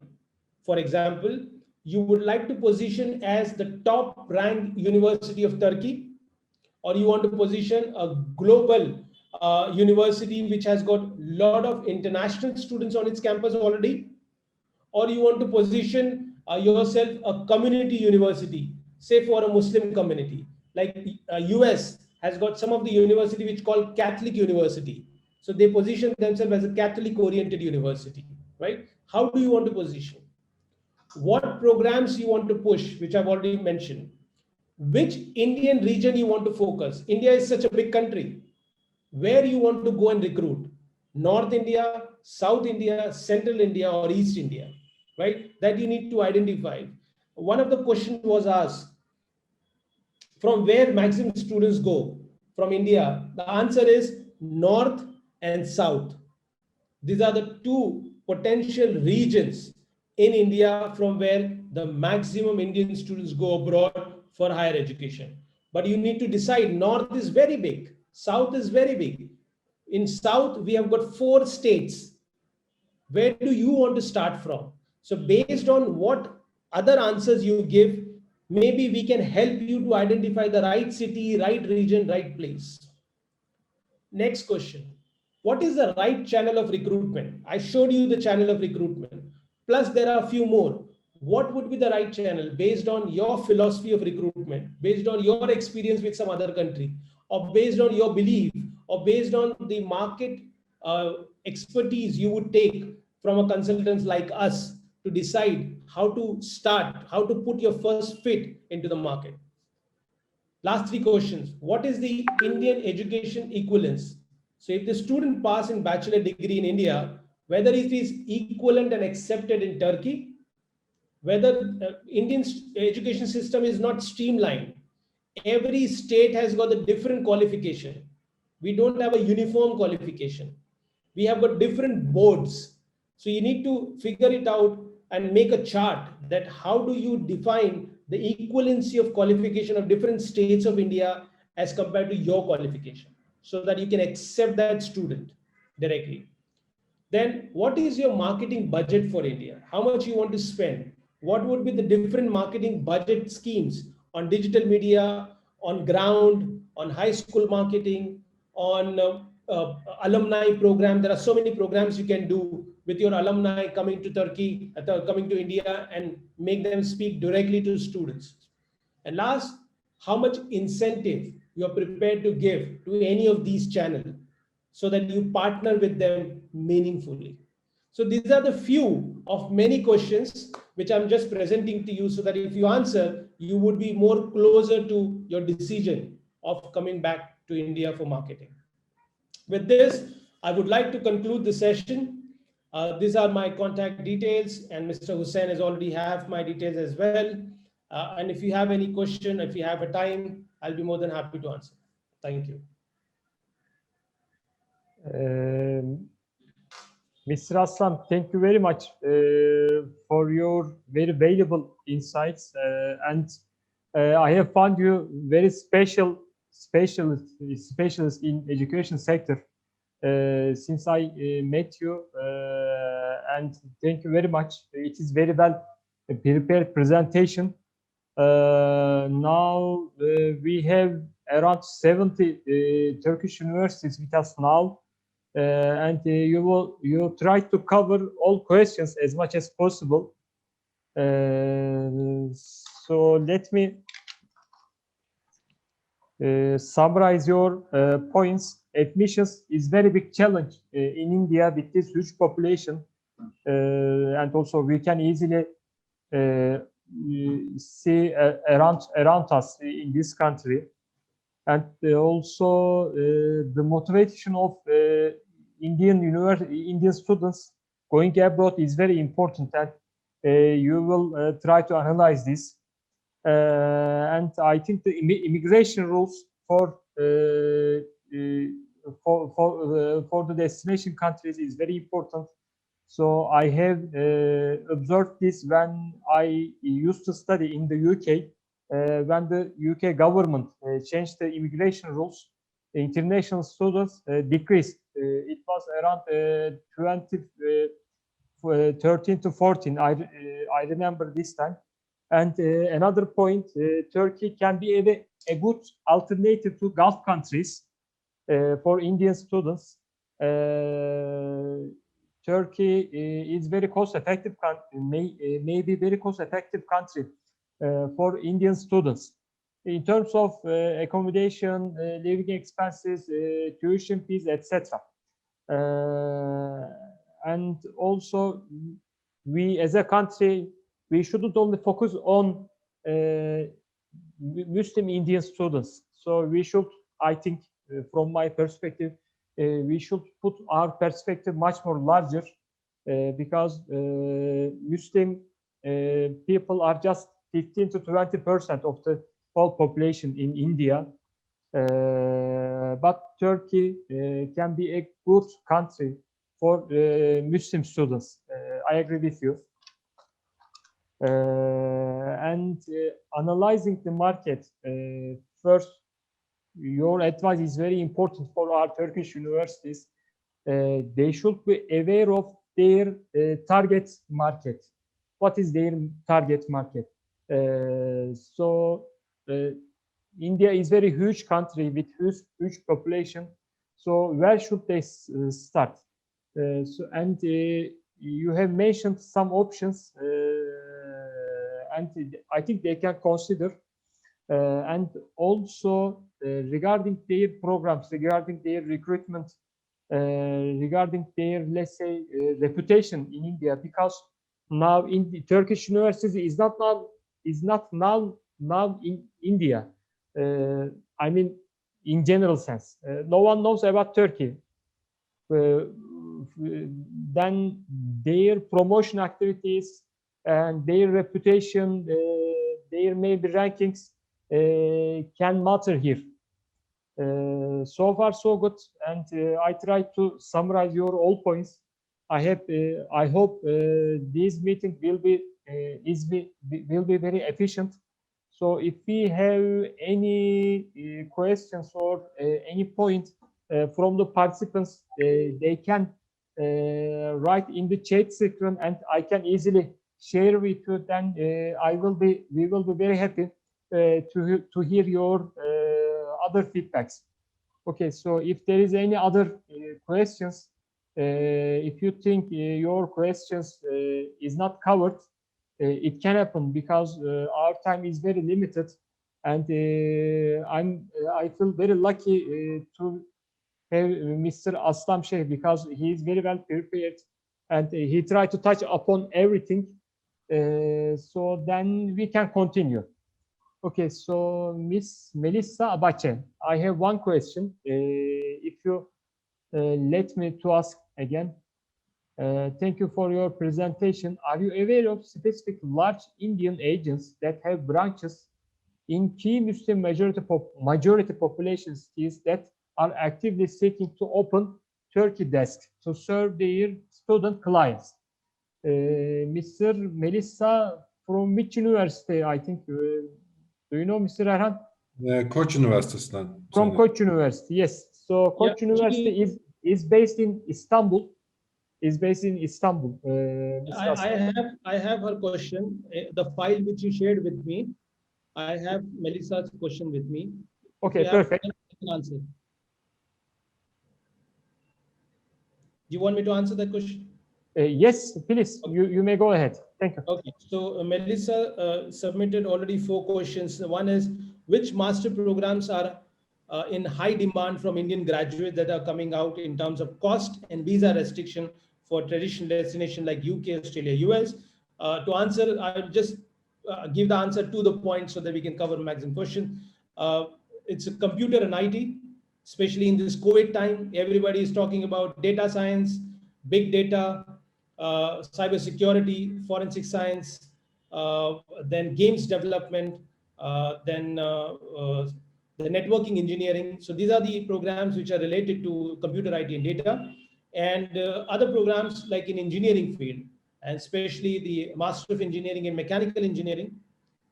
For example, you would like to position as the top ranked university of Turkey, or you want to position a global university which has got a lot of international students on its campus already, or you want to position yourself a community university, say for a Muslim community, like US has got some of the university which called Catholic University. So they position themselves as a Catholic oriented university, right? How do you want to position? What programs you want to push, which I've already mentioned. Which Indian region you want to focus. India is such a big country. Where you want to go and recruit. North India, South India, Central India, or East India, right? That you need to identify. One of the questions was asked, from where maximum students go from India? The answer is North and South. These are the 2 potential regions in India from where the maximum Indian students go abroad for higher education. But you need to decide, North is very big, South is very big. In South, we have got 4 states. Where do you want to start from? So based on what other answers you give, maybe we can help you to identify the right city, right region, right place. Next question. What is the right channel of recruitment? I showed you the channel of recruitment. Plus, there are a few more. What would be the right channel based on your philosophy of recruitment, based on your experience with some other country, or based on your belief, or based on the market expertise you would take from a consultant like us to decide how to start, how to put your first fit into the market. Last 3 questions. What is the Indian education equivalence? So if the student pass in bachelor degree in India, whether it is equivalent and accepted in Turkey, whether Indian education system is not streamlined. Every state has got a different qualification. We don't have a uniform qualification. We have got different boards. So you need to figure it out and make a chart that how do you define the equivalency of qualification of different states of India as compared to your qualification, so that you can accept that student directly. Then what is your marketing budget for India? How much you want to spend? What would be the different marketing budget schemes on digital media, on ground, on high school marketing, on alumni program? There are so many programs you can do with your alumni coming to Turkey, coming to India, and make them speak directly to students. And last, how much incentive you are prepared to give to any of these channels so that you partner with them meaningfully. So these are the few of many questions which I'm just presenting to you, so that if you answer, you would be more closer to your decision of coming back to India for marketing. With this, I would like to conclude the session. These are my contact details, and Mr. Hussain has already have my details as well. And if you have any question, if you have a time, I'll be more than happy to answer. Thank you. Mr. Asslam, thank you very much for your very valuable insights, and I have found you very specialist in education sector since I met you, and thank you very much. It is very well prepared presentation. Now we have around 70 Turkish universities with us now. And you try to cover all questions as much as possible. So let me summarize your points. Admissions is very big challenge in India with this huge population, and also we can easily see around us in this country. And also the motivation of Indian students going abroad is very important, and you will try to analyze this. And I think the immigration rules for the destination countries is very important. So I have observed this when I used to study in the UK. When the UK government changed the immigration rules, the international students decreased. It was around 2013 to 14. I remember this time. And another point, Turkey can be a good alternative to Gulf countries for Indian students. Turkey is very cost-effective, may be very cost-effective country for Indian students in terms of accommodation, living expenses, tuition fees, etc. And also, we as a country, we shouldn't only focus on Muslim Indian students. So we should, I think, from my perspective, we should put our perspective much more larger, because Muslim people are just 15 to 20% of the whole population in India. But Turkey can be a good country for Muslim students. I agree with you. And analyzing the market, first, your advice is very important for our Turkish universities. They should be aware of their target market. What is their target market? So India is very huge country with huge population. So where should they start? And you have mentioned some options, and I think they can consider. And also regarding their programs, regarding their recruitment, regarding their, let's say, reputation in India, because now in the Turkish university is not now in India. I mean, in general sense, no one knows about Turkey. Then their promotion activities and their reputation, their maybe rankings can matter here. So far so good, and I try to summarize your all points. I hope this meeting will be very efficient. So if we have any questions or any point from the participants, they can write in the chat section, and I can easily share with you. Then we will be very happy to hear your other feedbacks. Okay, so if there is any other questions, if you think your questions is not covered, it can happen because our time is very limited, and I feel very lucky to have Mr. Asslam Shaikh, because he is very well prepared and he tried to touch upon everything. So then we can continue. Okay, so Miss Melissa Abache, I have one question. If you let me to ask again. Thank you for your presentation. Are you aware of specific large Indian agents that have branches in key Muslim majority population cities that are actively seeking to open Turkey desk to serve their student clients? Mr. Melissa, from which university? I think, do you know Mr. Erhan? Koç Üniversitesi'nden. From Koç University, yes. So Koç University is based in Istanbul. I have her question. The file which you shared with me, I have Melissa's question with me. Okay, perfect. Answer. Do you want me to answer that question? Yes, please. Okay. You may go ahead. Thank you. Okay. So Melissa submitted already 4 questions. One is, which master programs are in high demand from Indian graduates that are coming out in terms of cost and visa restriction for traditional destination like UK, Australia, US? To answer, I'll just give the answer to the point so that we can cover maximum question. It's a computer and IT, especially in this COVID time. Everybody is talking about data science, big data, cyber security, forensic science, then games development, then the networking engineering. So these are the programs which are related to computer, IT, and data. And other programs like in engineering field, and especially the Master of Engineering in Mechanical Engineering,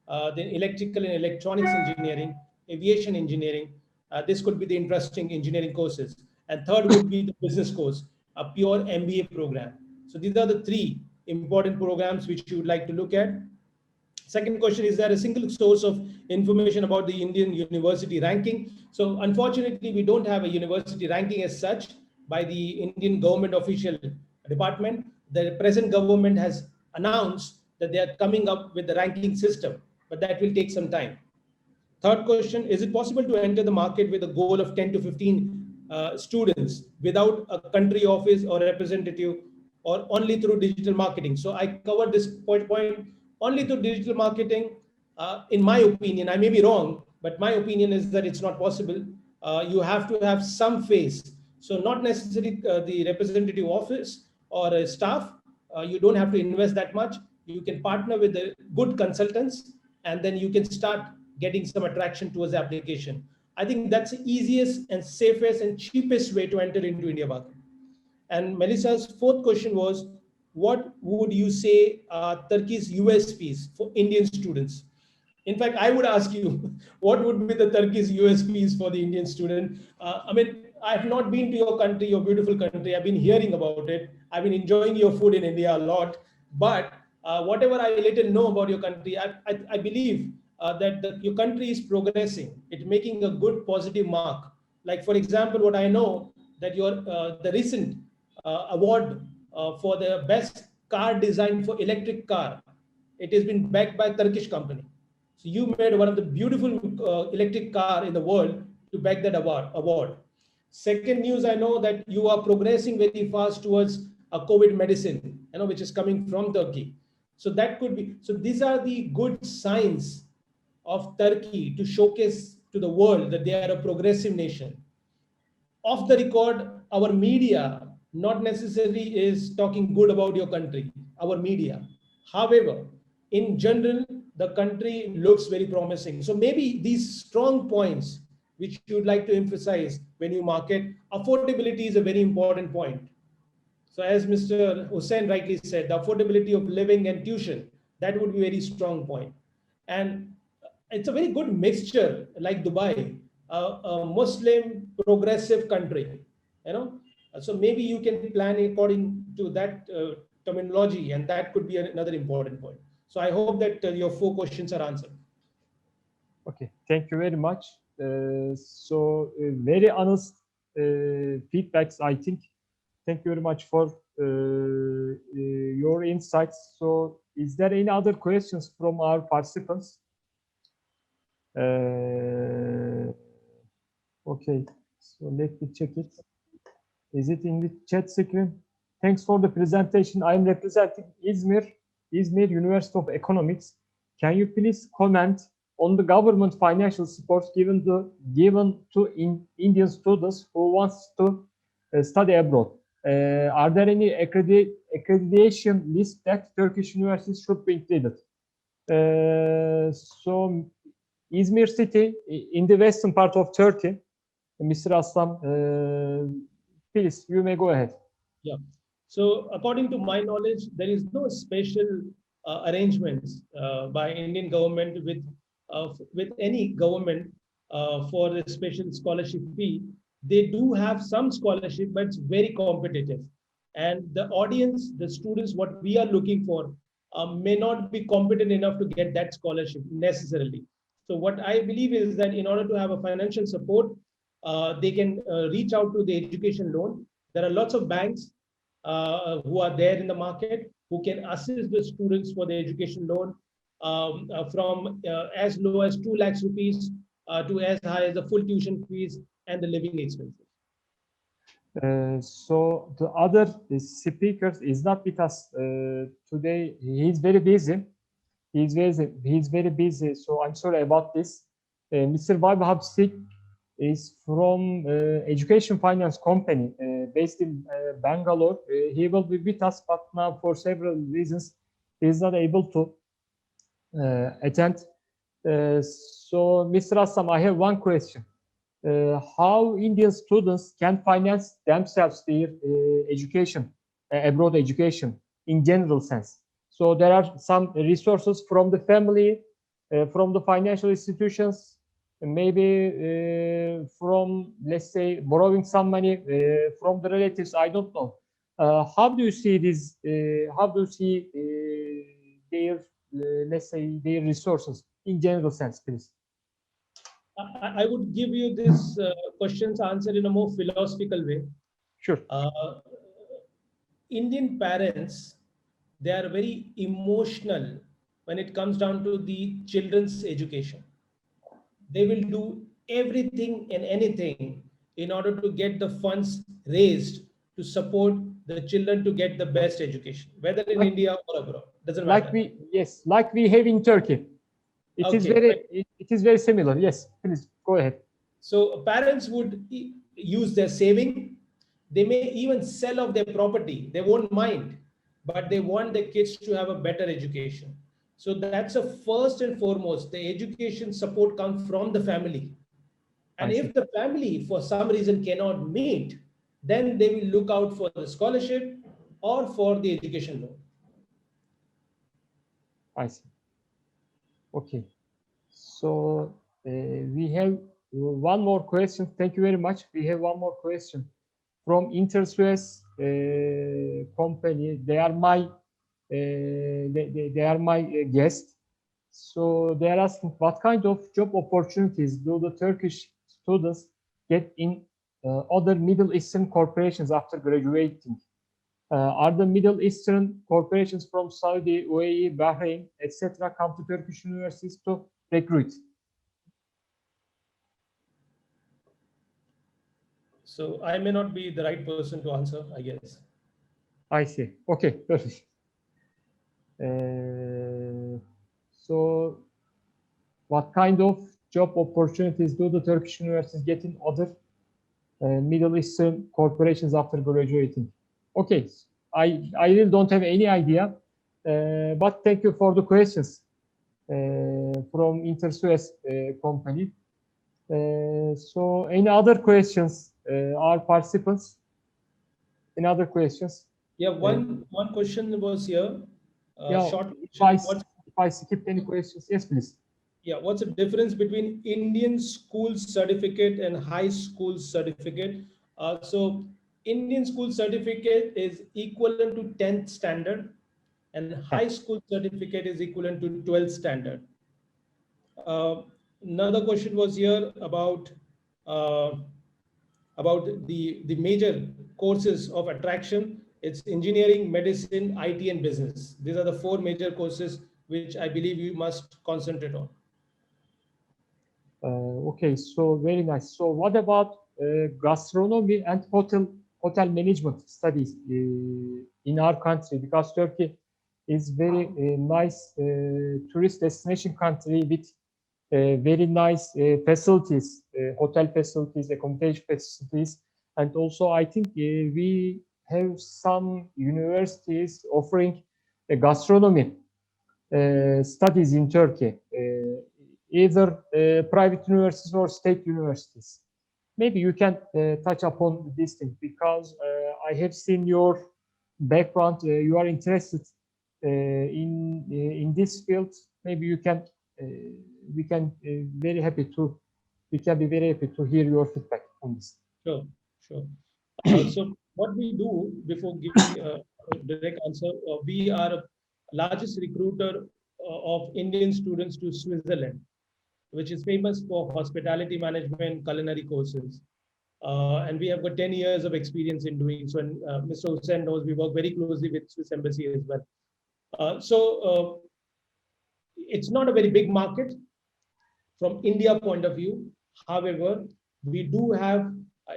then Electrical and Electronics Engineering, Aviation Engineering. This could be the interesting engineering courses. And third would be the business course, a pure MBA program. So these are the 3 important programs which you would like to look at. Second question, is there a single source of information about the Indian university ranking? So unfortunately, we don't have a university ranking as such by the Indian government official department. The present government has announced that they are coming up with the ranking system, but that will take some time. Third question, is it possible to enter the market with a goal of 10 to 15 students without a country office or representative, or only through digital marketing? So I covered this point only through digital marketing. In my opinion, I may be wrong, but my opinion is that it's not possible. You have to have some face. So not necessarily the representative office or a staff. You don't have to invest that much. You can partner with the good consultants, and then you can start getting some attraction towards the application. I think that's the easiest and safest and cheapest way to enter into India market. And Melissa's 4th question was, what would you say are Turkey's USPs for Indian students? In fact, I would ask you, what would be the Turkey's USPs for the Indian student? I mean, I have not been to your country, your beautiful country. I've been hearing about it. I've been enjoying your food in India a lot. But whatever I little know about your country, I believe that your country is progressing. It's making a good positive mark. Like, for example, what I know that the recent award for the best car design for electric car, it has been backed by a Turkish company. So you made one of the beautiful electric car in the world to back that award. Second news, I know that you are progressing very fast towards a COVID medicine, which is coming from Turkey. So that could be, so these are the good signs of Turkey to showcase to the world that they are a progressive nation. Off the record, our media not necessarily is talking good about your country, our media. However, in general, the country looks very promising. So maybe these strong points which you would like to emphasize when you market, affordability is a very important point. So as Mr. Hussain rightly said, the affordability of living and tuition, that would be a very strong point. And it's a very good mixture, like Dubai, a Muslim progressive country, you know. So maybe you can plan according to that terminology, and that could be another important point. So I hope that your 4 questions are answered. Okay, thank you very much. Very honest feedbacks, I think. Thank you very much for your insights. So, is there any other questions from our participants? Okay, so let me check it. Is it in the chat screen? Thanks for the presentation. I am representing Izmir University of Economics. Can you please comment on the government financial support given to Indian students who wants to study abroad? Are there any accreditation list that Turkish universities should be included? So, Izmir city in the western part of Turkey, Mr. Asslam, please, you may go ahead. Yeah. So, according to my knowledge, there is no special arrangements by Indian government with any government for a special scholarship fee. They do have some scholarship, but it's very competitive. And the audience, the students, what we are looking for may not be competent enough to get that scholarship necessarily. So what I believe is that in order to have a financial support, they can reach out to the education loan. There are lots of banks who are there in the market who can assist the students for the education loan from as low as 2 lakhs rupees to as high as the full tuition fees and the living expenses. So the other speakers is not with us today. He's very busy. He's very busy. So I'm sorry about this. Mr. Vaibhav Sikh is from education finance company based in Bangalore. He will be with us, but now for several reasons he is not able to attend. So Mr. Assam, I have one question. How Indian students can finance themselves their education, abroad education in general sense? So there are some resources from the family, from the financial institutions, maybe from, let's say, borrowing some money from the relatives. I don't know. How do you see this? How do you see their, let's say, their resources in general sense, please? I would give you this questions answered in a more philosophical way. Sure. Indian parents, they are very emotional when it comes down to the children's education. They will do everything and anything in order to get the funds raised to support the children to get the best education, whether in India or abroad. Doesn't matter. Like we have in Turkey. It is very similar. Yes, please go ahead. So parents would use their saving. They may even sell off their property. They won't mind, but they want their kids to have a better education. So that's a first and foremost. The education support comes from the family. And if the family for some reason cannot meet, then they will look out for the scholarship or for the education loan. I see. Okay. So we have one more question. Thank you very much. We have one more question from InterSuez company. They are my guest. So they are asking, what kind of job opportunities do the Turkish students get in other Middle Eastern corporations after graduating? Are the Middle Eastern corporations from Saudi, UAE, Bahrain, etc. come to Turkish universities to recruit? So I may not be the right person to answer, I guess. I see. Okay, perfect. So what kind of job opportunities do the Turkish universities get in other Middle Eastern corporations after graduating? Okay, I really don't have any idea, but thank you for the questions from InterSuez company. So any other questions, our participants? Any other questions? Yeah, one question was here. Yeah, Short if I skip any questions, yes, please. Yeah, what's the difference between Indian school certificate and high school certificate? So Indian school certificate is equivalent to 10th standard, and high school certificate is equivalent to 12th standard. Another question was here about the major courses of attraction. It's engineering, medicine, IT, and business. These are the 4 major courses which I believe you must concentrate on. Okay, so very nice. So what about gastronomy and hotel management studies in our country? Because Turkey is very nice tourist destination country with very nice facilities, hotel facilities, accommodation facilities, and also I think we have some universities offering gastronomy studies in Turkey. Either private universities or state universities. Maybe you can touch upon this thing because I have seen your background. You are interested in this field. Maybe you can. We can be very happy to hear your feedback on this. Sure, sure. So what we do before giving a direct answer, we are largest recruiter of Indian students to Switzerland, which is famous for hospitality management, culinary courses. And we have got 10 years of experience in doing so. And Mr. Hussain knows we work very closely with Swiss Embassy as well. So it's not a very big market from India point of view. However, we do have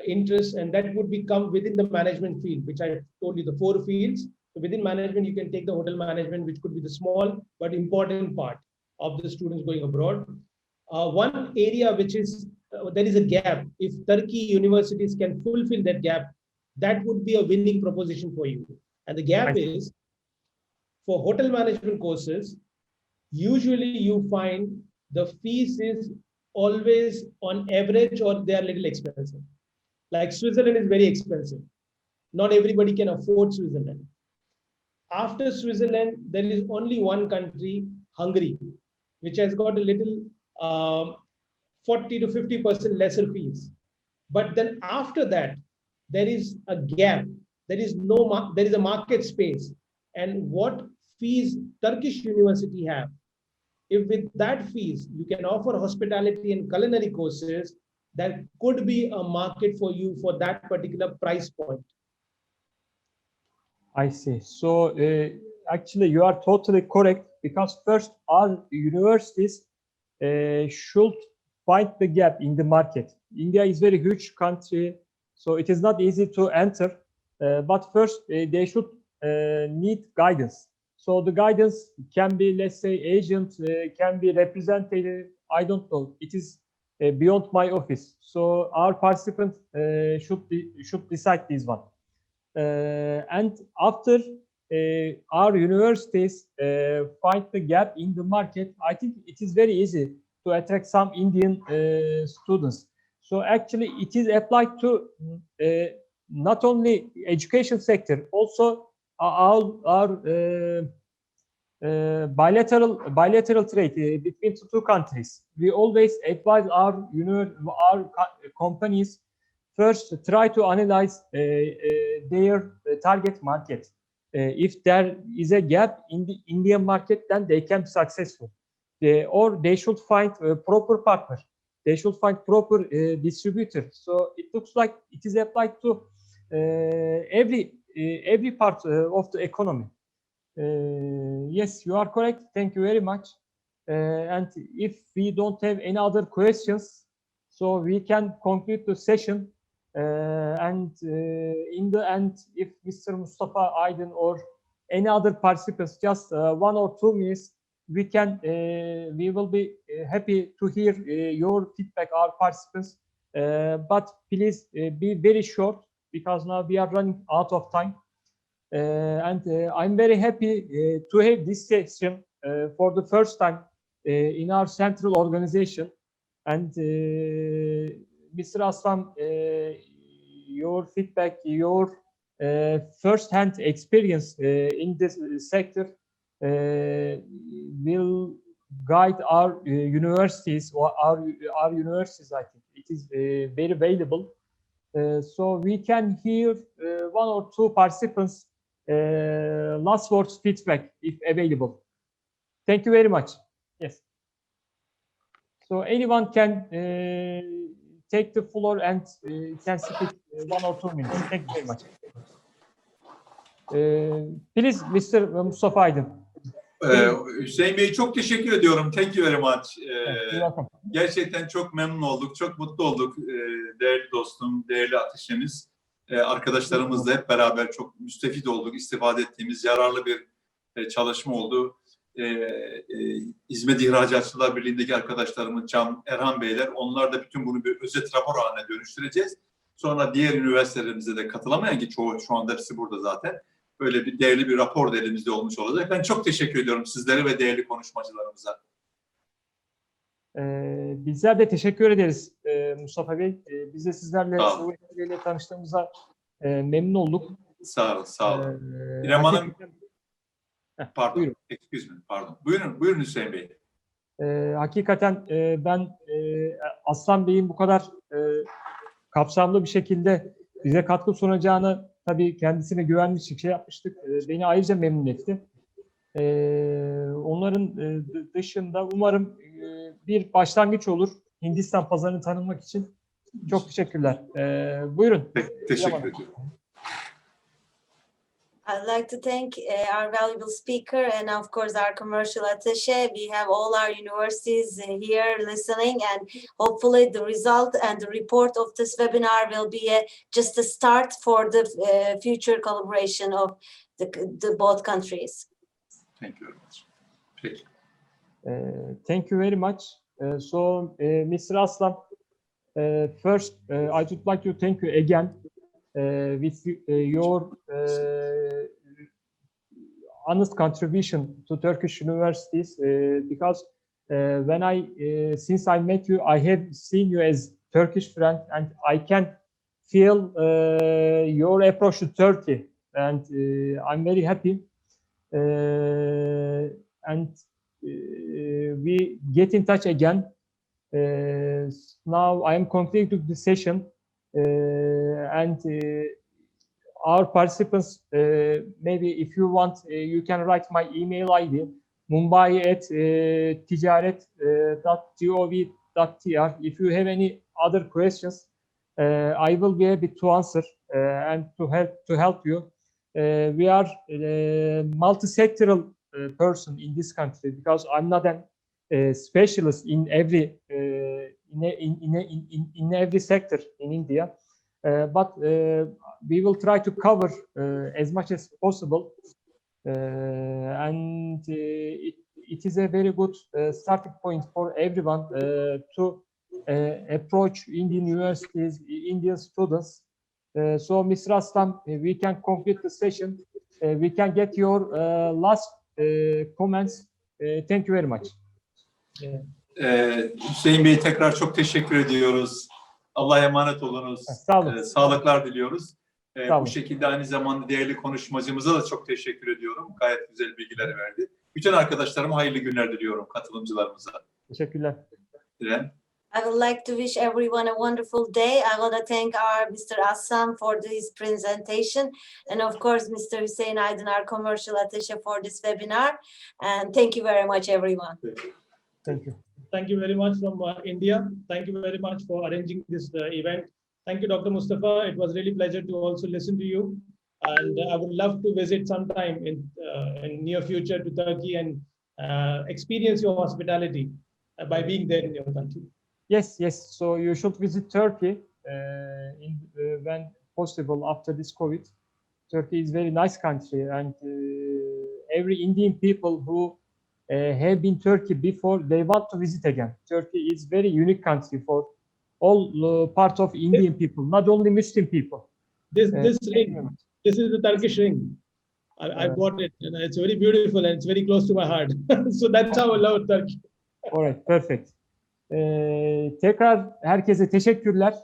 interest, and that would become within the management field, which I told you, the 4 fields. So within management, you can take the hotel management, which could be the small but important part of the students going abroad. One area which is, there is a gap. If Turkey universities can fulfill that gap, that would be a winning proposition for you. And the gap is, for hotel management courses, usually you find the fees is always on average or they are little expensive. Like Switzerland is very expensive. Not everybody can afford Switzerland. After Switzerland, there is only one country, Hungary, which has got a little 40 to 50% lesser fees. But then after that, there is a gap. There is a market space. And what fees Turkish university have, if with that fees, you can offer hospitality and culinary courses, that could be a market for you for that particular price point. I see. So actually, you are totally correct because first our universities should find the gap in the market. India is a very huge country, so it is not easy to enter. But first, they should need guidance. So the guidance can be, let's say, agent, can be representative. I don't know. It is beyond my office. So our participants should decide this one. And after our universities find the gap in the market, I think it is very easy to attract some Indian students. So actually, it is applied to not only education sector, also our bilateral trade between two countries. We always advise our companies first try to analyze their target market. If there is a gap in the Indian market, then they can be successful. Or they should find a proper partner. They should find proper distributor. So it looks like it is applied to every part of the economy. Yes, you are correct. Thank you very much. And if we don't have any other questions, so we can conclude the session. And in the end, if Mr. Mustafa AYDIN or any other participants, just 1 or 2 minutes, we will be happy to hear your feedback, our participants. But please be very short because now we are running out of time. And I'm very happy to have this session for the first time in our central organization. And Mr. Asslam, your feedback, your first-hand experience in this sector will guide our universities or our universities. I think it is very valuable. So we can hear one or two participants last words feedback if available. Thank you very much. Yes. So anyone can take the floor and can speak 1 or 2 minutes. Thank you very much. Please, Mr. Mustafa AYDIN. Hüseyin Bey çok teşekkür ediyorum. Thank you very much. Welcome. Gerçekten çok memnun olduk, çok mutlu olduk. Değerli dostum, değerli ateşemiz, arkadaşlarımızla hep beraber çok müstefid olduk. İstifade ettiğimiz yararlı bir çalışma oldu. Hizmet İhracatçılar Birliği'ndeki arkadaşlarımız Can, Erhan Beyler, onlar da bütün bunu bir özet rapor haline dönüştüreceğiz. Sonra diğer üniversitelerimize de katılamayan, ki çoğu şu anda hepsi burada zaten, böyle bir değerli bir rapor da elimizde olmuş olacak. Ben çok teşekkür ediyorum sizlere ve değerli konuşmacılarımıza. Bizler de teşekkür ederiz Mustafa Bey. Biz de sizlerle bu vesileyle tanıştığımıza memnun olduk. Sağ olun, sağ olun. İrem Hanım, pardon, buyurun. excuse me, pardon. Buyurun Hüseyin Bey. Hakikaten ben Aslan Bey'in bu kadar kapsamlı bir şekilde bize katkı sunacağını tabii kendisine güvenmiştik, şey yapmıştık. Beni ayrıca memnun etti. Onların dışında umarım bir başlangıç olur Hindistan pazarını tanımak için. Çok teşekkürler. Buyurun. Teşekkür ediyorum. I'd like to thank our valuable speaker and of course our commercial attaché. We have all our universities here listening, and hopefully the result and the report of this webinar will be just a start for the future collaboration of the both countries. Thank you very much. Peki. Thank you very much. So, Mr. Aslam, first, I would like to thank you again with your honest contribution to Turkish universities, because since I met you, I have seen you as Turkish friend, and I can feel your approach to Turkey, and I'm very happy. And we get in touch again. Now I am concluding the session, and our participants, maybe if you want, you can write my email ID, mumbai@ticaret.gov.tr. If you have any other questions, I will be happy to answer and to help you. We are multi-sectoral person in this country, because I'm not a specialist in every in every sector in India, but we will try to cover as much as possible, and it is a very good starting point for everyone to approach Indian universities, Indian students. So, Mr. Aslam, we can conclude the session. We can get your last comments. Thank you very much. Hüseyin Bey, tekrar çok teşekkür ediyoruz. Allah'a emanet olunuz. Sağ olun. Sağlıklar diliyoruz. Sağ olun. Bu şekilde aynı zamanda değerli konuşmacımıza da çok teşekkür ediyorum. Gayet güzel bilgiler verdi. Bütün arkadaşlarıma hayırlı günler diliyorum, katılımcılarımıza. Teşekkürler. İrem. I would like to wish everyone a wonderful day. I want to thank our Mr. Assam for this presentation, and of course Mr. Hüseyin AYDIN, our commercial attaché, for this webinar. And thank you very much, everyone. Thank you. Thank you very much from India. Thank you very much for arranging this event. Thank you, Dr. Mustafa. It was really a pleasure to also listen to you. And I would love to visit sometime in near future to Turkey and experience your hospitality by being there in your country. Yes, yes. So you should visit Turkey when possible after this COVID. Turkey is a very nice country, and every Indian people who have been Turkey before, they want to visit again. Turkey is very unique country for all parts of Indian people, not only Muslim people. This ring, this is the Turkish ring. I bought it, and it's very beautiful, and it's very close to my heart. So that's how I love Turkey. All right, perfect. Tekrar herkese teşekkürler.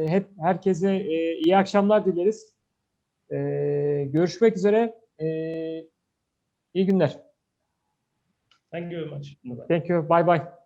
Hep herkese iyi akşamlar dileriz. Görüşmek üzere. İyi günler. Thank you very much. Bye-bye. Thank you. Bye bye.